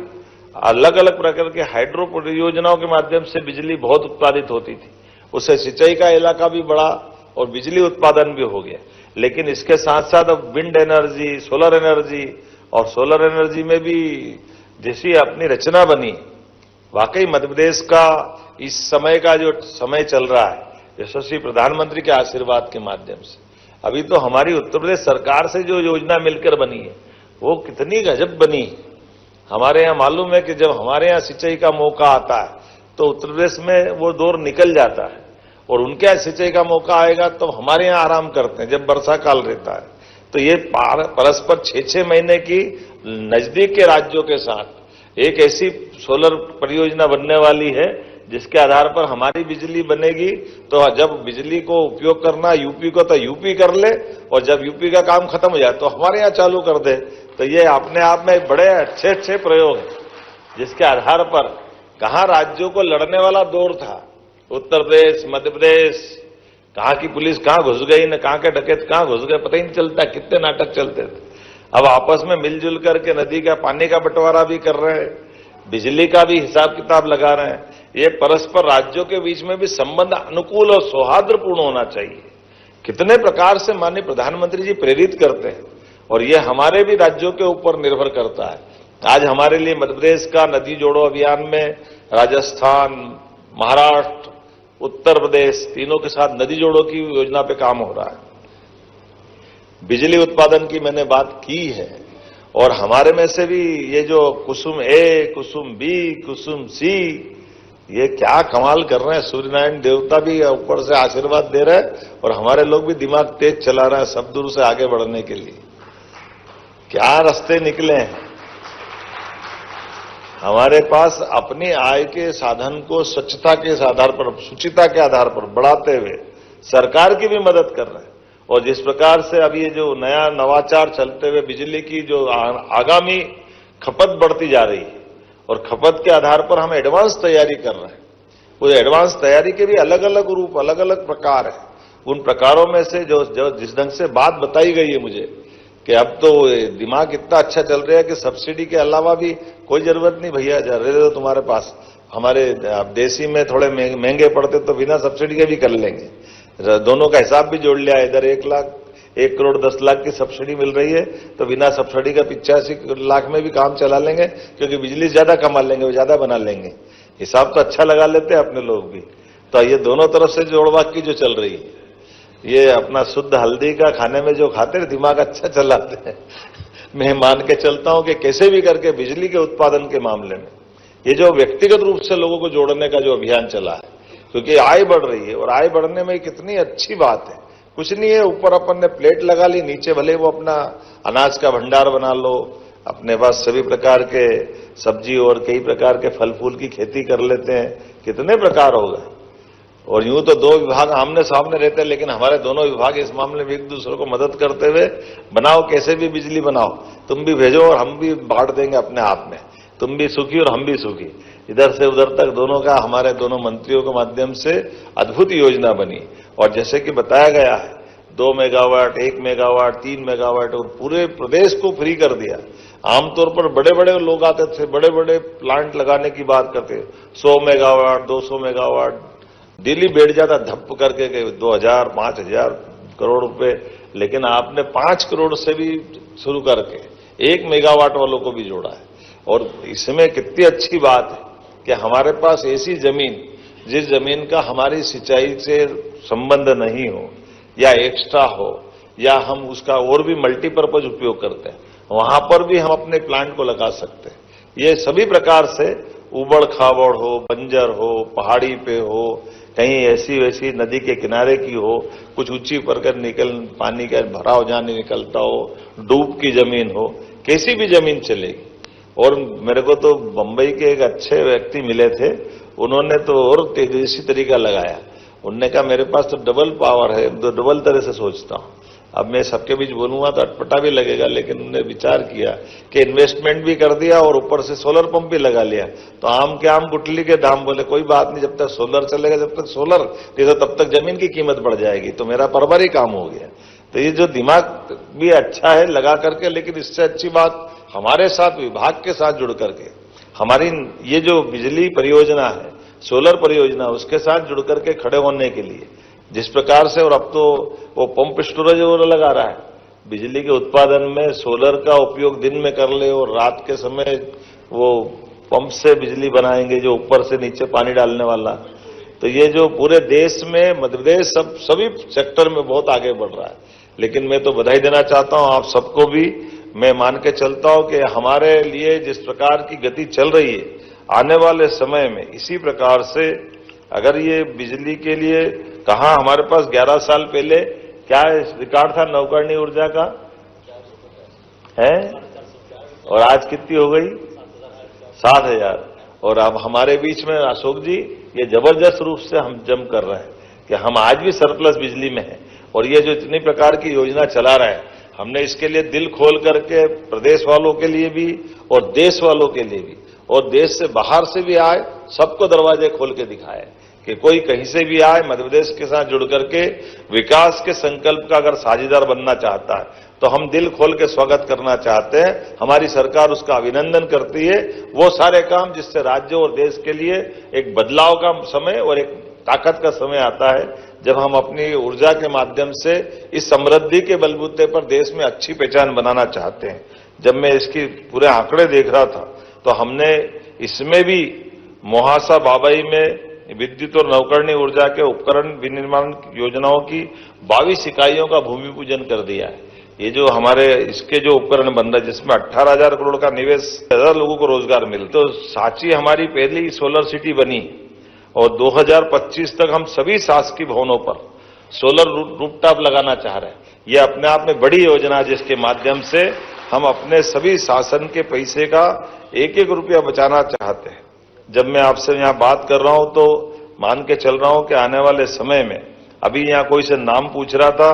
अलग अलग प्रकार के हाइड्रो परियोजनाओं के माध्यम से बिजली बहुत उत्पादित होती थी। उससे सिंचाई का इलाका भी बढ़ा और बिजली उत्पादन भी हो गया। लेकिन इसके साथ साथ अब विंड एनर्जी, सोलर एनर्जी, और सोलर एनर्जी में भी जैसी अपनी रचना बनी, वाकई मध्य प्रदेश का इस समय का जो समय चल रहा है यशस्वी प्रधानमंत्री के आशीर्वाद के माध्यम से, अभी तो हमारी उत्तर प्रदेश सरकार से जो योजना मिलकर बनी है वो कितनी गजब बनी है। हमारे यहाँ मालूम है कि जब हमारे यहाँ सिंचाई का मौका आता है तो उत्तर प्रदेश में वो दौर निकल जाता है, और उनके यहाँ सिंचाई का मौका आएगा तो हमारे यहाँ आराम करते हैं जब वर्षा काल रहता है। तो ये परस्पर 6-6 महीने की नजदीक के राज्यों के साथ एक ऐसी सोलर परियोजना बनने वाली है जिसके आधार पर हमारी बिजली बनेगी। तो जब बिजली को उपयोग करना यूपी को तो यूपी कर ले, और जब यूपी का काम खत्म हो जाए तो हमारे यहाँ चालू कर दे। तो ये अपने आप में बड़े अच्छे प्रयोग हैं, जिसके आधार पर कहाँ राज्यों को लड़ने वाला दौर था, उत्तर प्रदेश, मध्य प्रदेश, कहाँ की पुलिस कहाँ घुस गई, न कहाँ के डकैत कहाँ घुस गए, पता ही नहीं चलता, कितने नाटक चलते थे। अब आपस में मिलजुल करके नदी का पानी का बंटवारा भी कर रहे हैं, बिजली का भी हिसाब किताब लगा रहे हैं। ये परस्पर राज्यों के बीच में भी संबंध अनुकूल और सौहार्दपूर्ण होना चाहिए। कितने प्रकार से माननीय प्रधानमंत्री जी प्रेरित करते हैं, और ये हमारे भी राज्यों के ऊपर निर्भर करता है। आज हमारे लिए मध्य प्रदेश का नदी जोड़ो अभियान में राजस्थान, महाराष्ट्र, उत्तर प्रदेश तीनों के साथ नदी जोड़ो की योजना पे काम हो रहा है। बिजली उत्पादन की मैंने बात की है, और हमारे में से भी ये जो कुसुम ए, कुसुम बी, कुसुम सी, ये क्या कमाल कर रहे हैं। सूर्यनारायण देवता भी ऊपर से आशीर्वाद दे रहे हैं और हमारे लोग भी दिमाग तेज चला रहे हैं सब दूर से आगे बढ़ने के लिए। क्या रास्ते निकले हैं। हमारे पास अपनी आय के साधन को स्वच्छता के आधार पर, शुचिता के आधार पर बढ़ाते हुए सरकार की भी मदद कर रहे हैं। और जिस प्रकार से अब ये जो नया नवाचार चलते हुए बिजली की जो आगामी खपत बढ़ती जा रही है और खपत के आधार पर हम एडवांस तैयारी कर रहे हैं। वो एडवांस तैयारी के भी अलग अलग रूप, अलग अलग प्रकार है। उन प्रकारों में से जो जिस ढंग से बात बताई गई है मुझे कि अब तो दिमाग इतना अच्छा चल रहा है कि सब्सिडी के अलावा भी कोई जरूरत नहीं भैया, रह तो तुम्हारे पास। हमारे देसी में थोड़े महंगे पड़ते तो बिना सब्सिडी के भी कर लेंगे। दोनों का हिसाब भी जोड़ लिया, इधर 1 करोड़ 10 लाख की सब्सिडी मिल रही है तो बिना सब्सिडी का 85 लाख में भी काम चला लेंगे, क्योंकि बिजली ज्यादा कमा लेंगे, वो ज्यादा बना लेंगे। हिसाब तो अच्छा लगा लेते हैं अपने लोग भी। तो ये दोनों तरफ से जोड़बाग की जो चल रही है, ये अपना शुद्ध हल्दी का खाने में जो खाते हैं दिमाग अच्छा चलाते हैं। मैं मान के चलता हूं कि कैसे भी करके बिजली के उत्पादन के मामले में ये जो व्यक्तिगत रूप से लोगों को जोड़ने का जो अभियान चला है, क्योंकि आय बढ़ रही है और आय बढ़ने में कितनी अच्छी बात है। कुछ नहीं है, ऊपर अपन ने प्लेट लगा ली, नीचे भले वो अपना अनाज का भंडार बना लो, अपने पास सभी प्रकार के सब्जी और कई प्रकार के फल फूल की खेती कर लेते हैं। कितने प्रकार हो गए। और यूं तो दो विभाग आमने सामने रहते हैं, लेकिन हमारे दोनों विभाग इस मामले में एक दूसरे को मदद करते हुए बनाओ, कैसे भी बिजली बनाओ, तुम भी भेजो और हम भी बांट देंगे अपने आप में। तुम भी सुखी और हम भी सुखी। इधर से उधर तक दोनों का हमारे दोनों मंत्रियों के माध्यम से अद्भुत योजना बनी। और जैसे कि बताया गया है 2 मेगावाट, 1 मेगावाट, 3 मेगावाट और पूरे प्रदेश को फ्री कर दिया। आमतौर पर बड़े बड़े लोग आते थे, बड़े बड़े प्लांट लगाने की बात करते, 100 मेगावाट 200 मेगावाट, दिल्ली बैठ जाता धप करके 2000 5000 करोड़ रुपए। लेकिन आपने 5 करोड़ से भी शुरू करके 1 मेगावाट वालों को भी जोड़ा है। और इसमें कितनी अच्छी बात है कि हमारे पास ऐसी जमीन, जिस जमीन का हमारी सिंचाई से संबंध नहीं हो या एक्स्ट्रा हो या हम उसका और भी मल्टीपर्पज उपयोग करते हैं, वहां पर भी हम अपने प्लांट को लगा सकते हैं। ये सभी प्रकार से उबड़ खाबड़ हो, बंजर हो, पहाड़ी पे हो, कहीं ऐसी वैसी नदी के किनारे की हो, कुछ ऊंची पर कर पानी का भराव जाने निकलता हो, डूब की जमीन हो, कैसी भी जमीन चलेगी। और मेरे को तो बंबई के एक अच्छे व्यक्ति मिले थे, उन्होंने तो और तेजस्वी तरीका लगाया। उन्होंने कहा मेरे पास तो डबल पावर है, तो डबल तरह से सोचता हूं। अब मैं सबके बीच बोलूंगा तो अटपटा भी लगेगा, लेकिन उन्होंने विचार किया कि इन्वेस्टमेंट भी कर दिया और ऊपर से सोलर पंप भी लगा लिया। तो आम के आम गुटली के दाम बोले कोई बात नहीं, जब तक सोलर चलेगा, जब तक सोलर नहीं तो तब तक जमीन की कीमत बढ़ जाएगी। तो मेरा परवर ही काम हो गया। तो ये जो दिमाग भी अच्छा है लगा करके, लेकिन इससे अच्छी बात हमारे साथ विभाग के साथ जुड़ करके हमारी ये जो बिजली परियोजना है, सोलर परियोजना, उसके साथ जुड़ करके खड़े होने के लिए जिस प्रकार से, और अब तो वो पंप स्टोरेज और लगा रहा है बिजली के उत्पादन में, सोलर का उपयोग दिन में कर ले और रात के समय वो पंप से बिजली बनाएंगे जो ऊपर से नीचे पानी डालने वाला। तो ये जो पूरे देश में मध्य प्रदेश सभी सेक्टर में बहुत आगे बढ़ रहा है। लेकिन मैं तो बधाई देना चाहता हूं आप सबको भी। मैं मान के चलता हूं कि हमारे लिए जिस प्रकार की गति चल रही है, आने वाले समय में इसी प्रकार से अगर ये बिजली के लिए कहा, हमारे पास 11 साल पहले क्या रिकॉर्ड था नवकरणीय ऊर्जा का है, और आज कितनी हो गई 7000। और अब हमारे बीच में अशोक जी ये जबरदस्त रूप से हम जम कर रहे हैं कि हम आज भी सरप्लस बिजली में हैं। और ये जो इतनी प्रकार की योजना चला रहा है, हमने इसके लिए दिल खोल करके प्रदेश वालों के लिए भी और देश वालों के लिए भी और देश से बाहर से भी आए, सबको दरवाजे खोल के दिखाए कि कोई कहीं से भी आए, मध्य प्रदेश के साथ जुड़ करके विकास के संकल्प का अगर साझेदार बनना चाहता है तो हम दिल खोल के स्वागत करना चाहते हैं। हमारी सरकार उसका अभिनंदन करती है। वो सारे काम जिससे राज्य और देश के लिए एक बदलाव का समय और एक ताकत का समय आता है, जब हम अपनी ऊर्जा के माध्यम से इस समृद्धि के बलबूते पर देश में अच्छी पहचान बनाना चाहते हैं। जब मैं इसकी पूरे आंकड़े देख रहा था तो हमने इसमें भी मोहासा बाबई में विद्युत और नवकरणीय ऊर्जा के उपकरण विनिर्माण योजनाओं की 22 इकाइयों का भूमि पूजन कर दिया है। ये जो हमारे इसके जो उपकरण बन रहा है जिसमें 18,000 करोड़ का निवेश, 1000 लोगों को रोजगार मिले, तो सांची हमारी पहली सोलर सिटी बनी और 2025 तक हम सभी शासकीय भवनों पर सोलर रूफटॉप लगाना चाह रहे हैं। ये अपने आप में बड़ी योजना है जिसके माध्यम से हम अपने सभी शासन के पैसे का एक एक रुपया बचाना चाहते हैं। जब मैं आपसे यहाँ बात कर रहा हूं तो मान के चल रहा हूं कि आने वाले समय में, अभी यहाँ कोई से नाम पूछ रहा था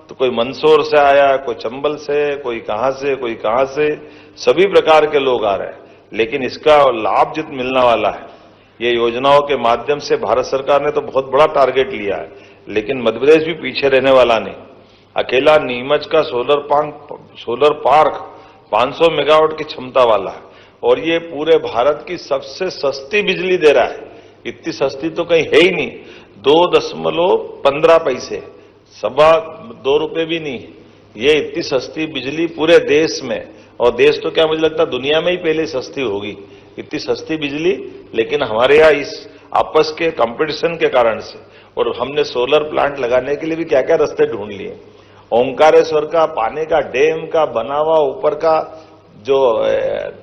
तो कोई मंदसौर से आया, कोई चंबल से, कोई कहां से, सभी प्रकार के लोग आ रहे हैं। लेकिन इसका लाभ जित मिलने वाला है, ये योजनाओं के माध्यम से भारत सरकार ने तो बहुत बड़ा टारगेट लिया है, लेकिन मध्य प्रदेश भी पीछे रहने वाला नहीं। अकेला नीमच का सोलर पार्क 500 मेगावाट की क्षमता वाला है और ये पूरे भारत की सबसे सस्ती बिजली दे रहा है। इतनी सस्ती तो कहीं है ही नहीं, 2.15 पैसे, ₹2 भी नहीं। ये इतनी सस्ती बिजली पूरे देश में, और देश तो क्या मुझे लगता है दुनिया में ही पहले सस्ती होगी, इतनी सस्ती बिजली। लेकिन हमारे यहाँ इस आपस के कंपटीशन के कारण से, और हमने सोलर प्लांट लगाने के लिए भी क्या क्या रास्ते ढूंढ लिए। ओंकारेश्वर का पानी का डैम का बना हुआ ऊपर का जो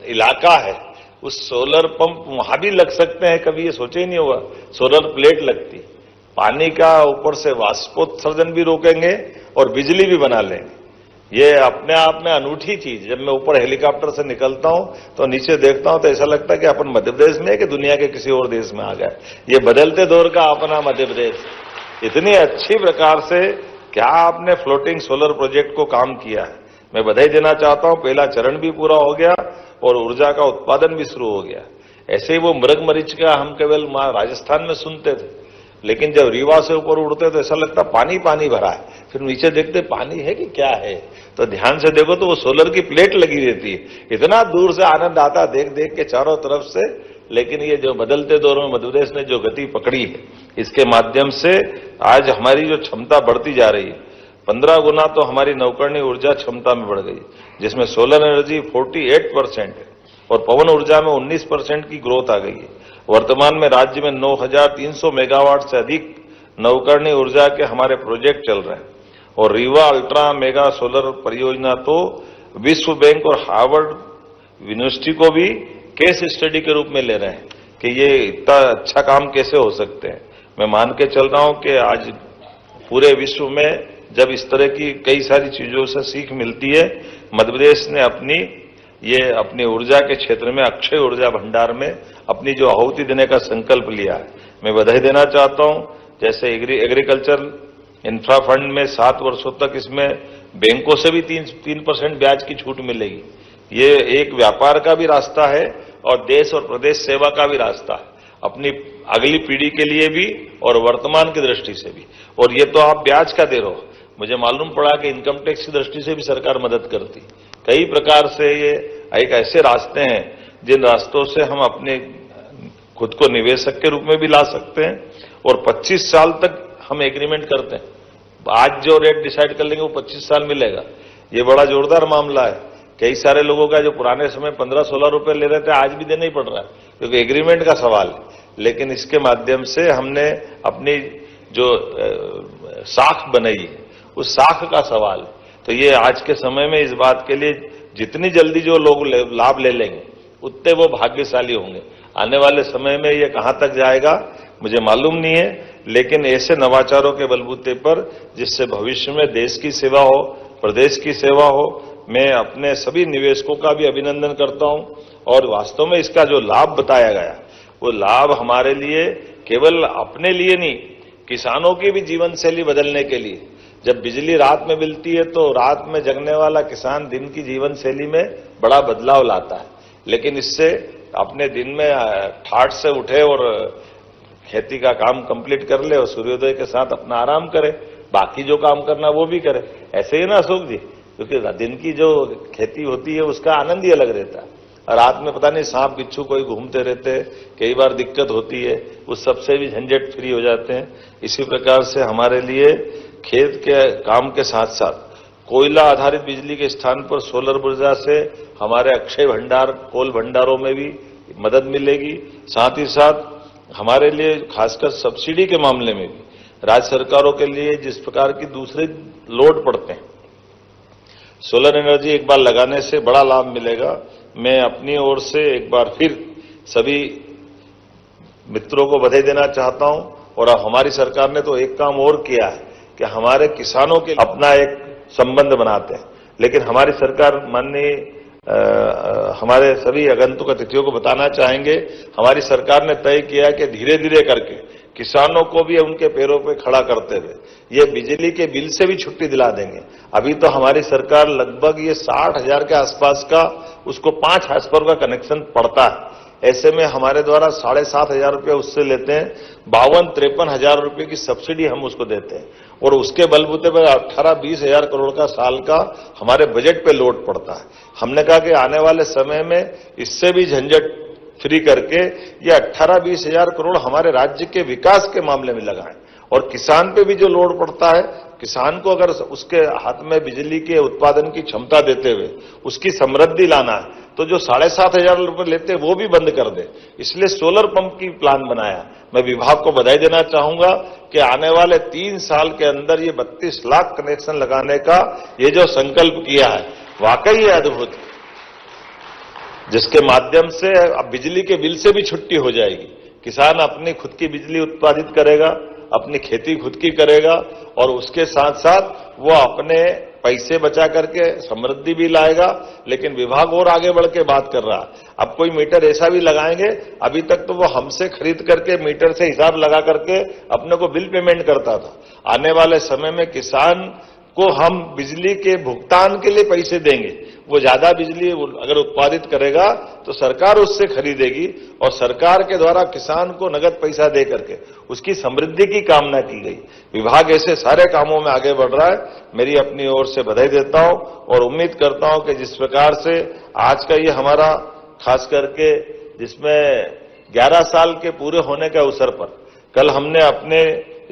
इलाका है, उस सोलर पंप वहां भी लग सकते हैं, कभी ये सोचे ही नहीं हुआ। सोलर प्लेट लगती, पानी का ऊपर से वाष्पोत्सर्जन भी रोकेंगे और बिजली भी बना लेंगे। ये अपने आप में अनूठी चीज। जब मैं ऊपर हेलीकॉप्टर से निकलता हूं तो नीचे देखता हूं तो ऐसा लगता है कि अपन मध्य प्रदेश में है कि दुनिया के किसी और देश में आ गए। ये बदलते दौर का अपना मध्य प्रदेश, इतनी अच्छी प्रकार से क्या आपने फ्लोटिंग सोलर प्रोजेक्ट को काम किया है। मैं बधाई देना चाहता हूं, पहला चरण भी पूरा हो गया और ऊर्जा का उत्पादन भी शुरू हो गया। ऐसे ही वो मृग मरीच का हम केवल राजस्थान में सुनते थे, लेकिन जब रीवा से ऊपर उड़ते तो ऐसा लगता पानी पानी भरा है, फिर नीचे देखते पानी है कि क्या है, तो ध्यान से देखो तो वो सोलर की प्लेट लगी रहती है। इतना दूर से आनंद आता देख देख के चारों तरफ से। लेकिन ये जो बदलते दौर में मध्य प्रदेश ने जो गति पकड़ी है, इसके माध्यम से आज हमारी जो क्षमता बढ़ती जा रही है, 15 गुना तो हमारी नवकरणीय ऊर्जा क्षमता में बढ़ गई, जिसमें सोलर एनर्जी 48% है और पवन ऊर्जा में 19% की ग्रोथ आ गई है। वर्तमान में राज्य में 9,300 मेगावाट से अधिक नवकरणीय ऊर्जा के हमारे प्रोजेक्ट चल रहे हैं और रीवा अल्ट्रा मेगा सोलर परियोजना तो विश्व बैंक और हार्वर्ड यूनिवर्सिटी को भी केस स्टडी के रूप में ले रहे हैं कि ये इतना अच्छा काम कैसे हो सकते हैं। मैं मान के चल रहा हूं कि आज पूरे विश्व में जब इस तरह की कई सारी चीजों से सीख मिलती है, मध्य प्रदेश ने अपनी ऊर्जा के क्षेत्र में अक्षय ऊर्जा भंडार में अपनी जो आहुति देने का संकल्प लिया है। मैं बधाई देना चाहता हूं। जैसे एग्रीकल्चर इंफ्रा फंड में 7 वर्षों तक इसमें बैंकों से भी 3% ब्याज की छूट मिलेगी। ये एक व्यापार का भी रास्ता है और देश और प्रदेश सेवा का भी रास्ता है, अपनी अगली पीढ़ी के लिए भी और वर्तमान की दृष्टि से भी। और ये तो आप ब्याज का दे रहे हो, मुझे मालूम पड़ा कि इनकम टैक्स की दृष्टि से भी सरकार मदद करती। कई प्रकार से ये एक ऐसे रास्ते हैं जिन रास्तों से हम अपने खुद को निवेशक के रूप में भी ला सकते हैं और 25 साल तक हम एग्रीमेंट करते हैं। आज जो रेट डिसाइड कर लेंगे वो 25 साल मिलेगा। ये बड़ा जोरदार मामला है। कई सारे लोगों का जो पुराने समय 15-16 रुपए ले रहे थे आज भी देना ही पड़ रहा है, क्योंकि एग्रीमेंट का सवाल है। लेकिन इसके माध्यम से हमने अपनी जो साख बनाई है उस साख का सवाल, तो ये आज के समय में इस बात के लिए जितनी जल्दी जो लोग लाभ ले लेंगे उतने वो भाग्यशाली होंगे। आने वाले समय में ये कहां तक जाएगा मुझे मालूम नहीं है, लेकिन ऐसे नवाचारों के बलबूते पर जिससे भविष्य में देश की सेवा हो, प्रदेश की सेवा हो, मैं अपने सभी निवेशकों का भी अभिनंदन करता हूं। और वास्तव में इसका जो लाभ बताया गया वो लाभ हमारे लिए केवल अपने लिए नहीं, किसानों की भी जीवन शैली बदलने के लिए। जब बिजली रात में मिलती है तो रात में जगने वाला किसान दिन की जीवन शैली में बड़ा बदलाव लाता है, लेकिन इससे अपने दिन में ठाठ से उठे और खेती का काम कंप्लीट कर ले और सूर्योदय के साथ अपना आराम करे, बाकी जो काम करना वो भी करे। ऐसे ही ना अशोक जी, क्योंकि दिन की जो खेती होती है उसका आनंद ही अलग रहता है। और रात में पता नहीं सांप बिच्छू कोई घूमते रहते हैं, कई बार दिक्कत होती है, उस सबसे भी झंझट फ्री हो जाते हैं। इसी प्रकार से हमारे लिए खेत के काम के साथ साथ कोयला आधारित बिजली के स्थान पर सोलर ऊर्जा से हमारे अक्षय भंडार कोल भंडारों में भी मदद मिलेगी। साथ ही साथ हमारे लिए खासकर सब्सिडी के मामले में भी राज्य सरकारों के लिए जिस प्रकार की दूसरे लोड पड़ते हैं, सोलर एनर्जी एक बार लगाने से बड़ा लाभ मिलेगा। मैं अपनी ओर से एक बार फिर सभी मित्रों को बधाई देना चाहता हूं। और अब हमारी सरकार ने तो एक काम और किया है कि हमारे किसानों के अपना एक संबंध बनाते हैं। लेकिन हमारी सरकार माननीय हमारे सभी आगंतुक अतिथियों को बताना चाहेंगे, हमारी सरकार ने तय किया कि धीरे धीरे करके किसानों को भी उनके पैरों पे खड़ा करते हुए ये बिजली के बिल से भी छुट्टी दिला देंगे। अभी तो हमारी सरकार लगभग ये 60,000 के आसपास का उसको 5 हाउस पावर का कनेक्शन पड़ता है। ऐसे में हमारे द्वारा 7,500 रुपये उससे लेते हैं, 52-53 हजार रुपये की सब्सिडी हम उसको देते हैं और उसके बलबूते पर 18-20 हजार करोड़ का साल का हमारे बजट पे लोड पड़ता है। हमने कहा कि आने वाले समय में इससे भी झंझट फ्री करके ये 18-20 हजार करोड़ हमारे राज्य के विकास के मामले में लगाएं। और किसान पे भी जो लोड पड़ता है, किसान को अगर उसके हाथ में बिजली के उत्पादन की क्षमता देते हुए उसकी समृद्धि लाना है तो जो 7,500 रुपये लेते वो भी बंद कर दे। इसलिए सोलर पंप की प्लान बनाया। मैं विभाग को बधाई देना चाहूंगा कि आने वाले 3 साल के अंदर ये 32 लाख कनेक्शन लगाने का ये जो संकल्प किया है वाकई ये अद्भुत है, जिसके माध्यम से अब बिजली के बिल से भी छुट्टी हो जाएगी। किसान अपनी खुद की बिजली उत्पादित करेगा, अपनी खेती खुद की करेगा और उसके साथ साथ वो अपने पैसे बचा करके समृद्धि भी लाएगा। लेकिन विभाग और आगे बढ़ के बात कर रहा है। अब कोई मीटर ऐसा भी लगाएंगे, अभी तक तो वो हमसे खरीद करके मीटर से हिसाब लगा करके अपने को बिल पेमेंट करता था। आने वाले समय में किसान को हम बिजली के भुगतान के लिए पैसे देंगे। वो ज्यादा बिजली अगर उत्पादित करेगा तो सरकार उससे खरीदेगी और सरकार के द्वारा किसान को नगद पैसा दे करके उसकी समृद्धि की कामना की गई। विभाग ऐसे सारे कामों में आगे बढ़ रहा है। मेरी अपनी ओर से बधाई देता हूं और उम्मीद करता हूं कि जिस प्रकार से आज का ये हमारा खास करके जिसमें 11 साल के पूरे होने के अवसर पर कल हमने अपने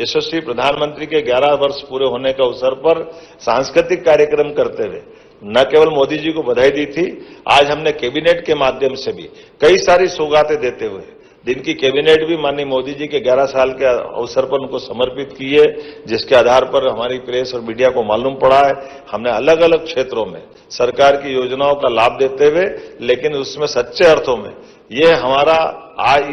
यशस्वी प्रधानमंत्री के 11 वर्ष पूरे होने के अवसर पर सांस्कृतिक कार्यक्रम करते हुए न केवल मोदी जी को बधाई दी थी, आज हमने कैबिनेट के माध्यम से भी कई सारी सौगातें देते हुए दिन की कैबिनेट भी माननीय मोदी जी के 11 साल के अवसर पर उनको समर्पित की है, जिसके आधार पर हमारी प्रेस और मीडिया को मालूम पड़ा है। हमने अलग अलग क्षेत्रों में सरकार की योजनाओं का लाभ देते हुए, लेकिन उसमें सच्चे अर्थों में ये हमारा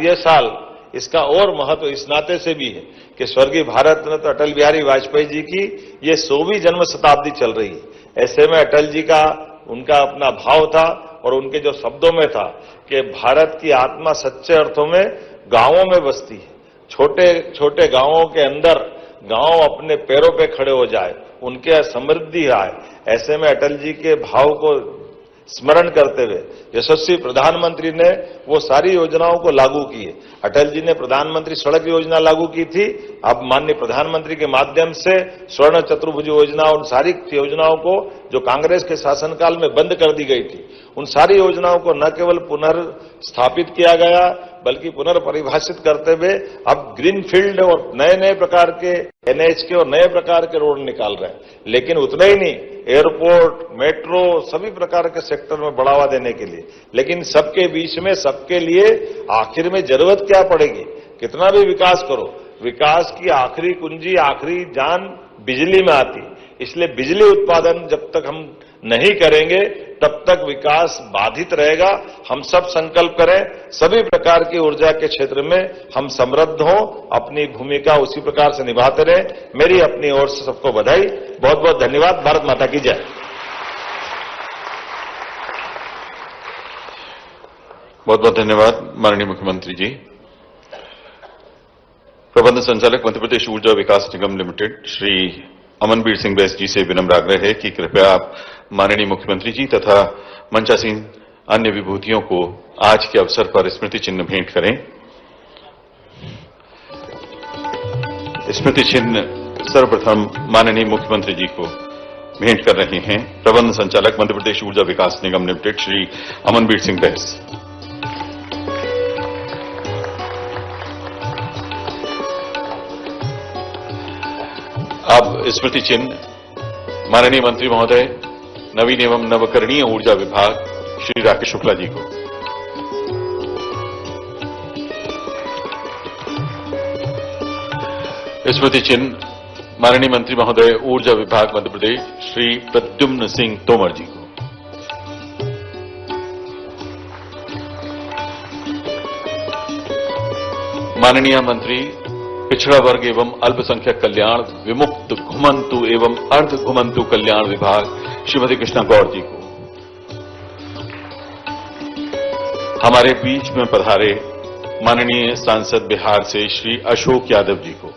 ये साल इसका और महत्व इस नाते से भी है कि स्वर्गीय भारत रत्न अटल बिहारी वाजपेयी जी की ये 100वीं जन्म शताब्दी चल रही है। ऐसे में अटल जी का उनका अपना भाव था और उनके जो शब्दों में था कि भारत की आत्मा सच्चे अर्थों में गांवों में बसती है। छोटे छोटे गांवों के अंदर गांव अपने पैरों पे खड़े हो जाए, उनके समृद्धि आए। ऐसे में अटल जी के भाव को स्मरण करते हुए यशस्वी प्रधानमंत्री ने वो सारी योजनाओं को लागू किए। अटल जी ने प्रधानमंत्री सड़क योजना लागू की थी, अब माननीय प्रधानमंत्री के माध्यम से स्वर्ण चतुर्भुज योजना, उन सारी योजनाओं को जो कांग्रेस के शासनकाल में बंद कर दी गई थी, उन सारी योजनाओं को न केवल पुनर्स्थापित किया गया बल्कि पुनर्परिभाषित करते हुए अब ग्रीनफील्ड और नए नए प्रकार के एनएच के और नए प्रकार के रोड निकाल रहे हैं। लेकिन उतना ही नहीं, एयरपोर्ट, मेट्रो, सभी प्रकार के सेक्टर में बढ़ावा देने के लिए। लेकिन सबके बीच में सबके लिए आखिर में जरूरत क्या पड़ेगी? कितना भी विकास करो, विकास की आखिरी कुंजी, आखिरी जान बिजली में आती। इसलिए बिजली उत्पादन जब तक हम नहीं करेंगे तब तक विकास बाधित रहेगा। हम सब संकल्प करें, सभी प्रकार की ऊर्जा के क्षेत्र में हम समृद्ध हों, अपनी भूमिका उसी प्रकार से निभाते रहें। मेरी अपनी ओर से सबको बधाई, बहुत बहुत धन्यवाद। भारत माता की जय। बहुत बहुत धन्यवाद माननीय मुख्यमंत्री जी। प्रबंध संचालक मध्य प्रदेश ऊर्जा विकास निगम लिमिटेड श्री अमनबीर सिंह बैस जी से विनम्र आग्रह है कि कृपया आप माननीय मुख्यमंत्री जी तथा मंचासीन अन्य विभूतियों को आज के अवसर पर स्मृति चिन्ह भेंट करें। स्मृति चिन्ह सर्वप्रथम माननीय मुख्यमंत्री जी को भेंट कर रहे हैं प्रबंध संचालक मध्य प्रदेश ऊर्जा विकास निगम लिमिटेड श्री अमनबीर सिंह बैस। अब स्मृति चिन्ह माननीय मंत्री महोदय नवीन एवं नवकरणीय ऊर्जा विभाग श्री राकेश शुक्ला जी को। स्मृति चिन्ह माननीय मंत्री महोदय ऊर्जा विभाग मध्य प्रदेश श्री प्रद्युम्न सिंह तोमर जी को, माननीय मंत्री पिछड़ा वर्ग एवं अल्पसंख्यक कल्याण, विमुक्त घुमंतु एवं अर्ध घुमंतु कल्याण विभाग श्रीमती कृष्णा गौड़ जी को, हमारे बीच में पधारे माननीय सांसद बिहार से श्री अशोक यादव जी को,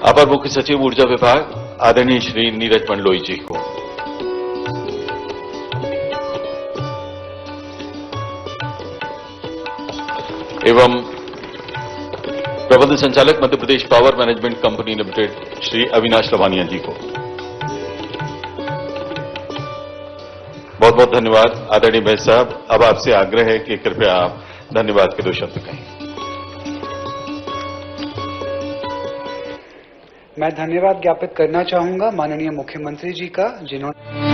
अपर मुख्य सचिव ऊर्जा विभाग आदरणीय श्री नीरज मंडलोई जी को, एवं प्रबंध संचालक Madhya Pradesh power management company limited Shri Avinash Lavania ji को बहुत बहुत धन्यवाद। आदरणीय भाई साहब, अब आपसे आग्रह है कि कृपया आप धन्यवाद के 2 शब्द कहें। मैं धन्यवाद ज्ञापित करना चाहूंगा माननीय मुख्यमंत्री जी का, जिन्होंने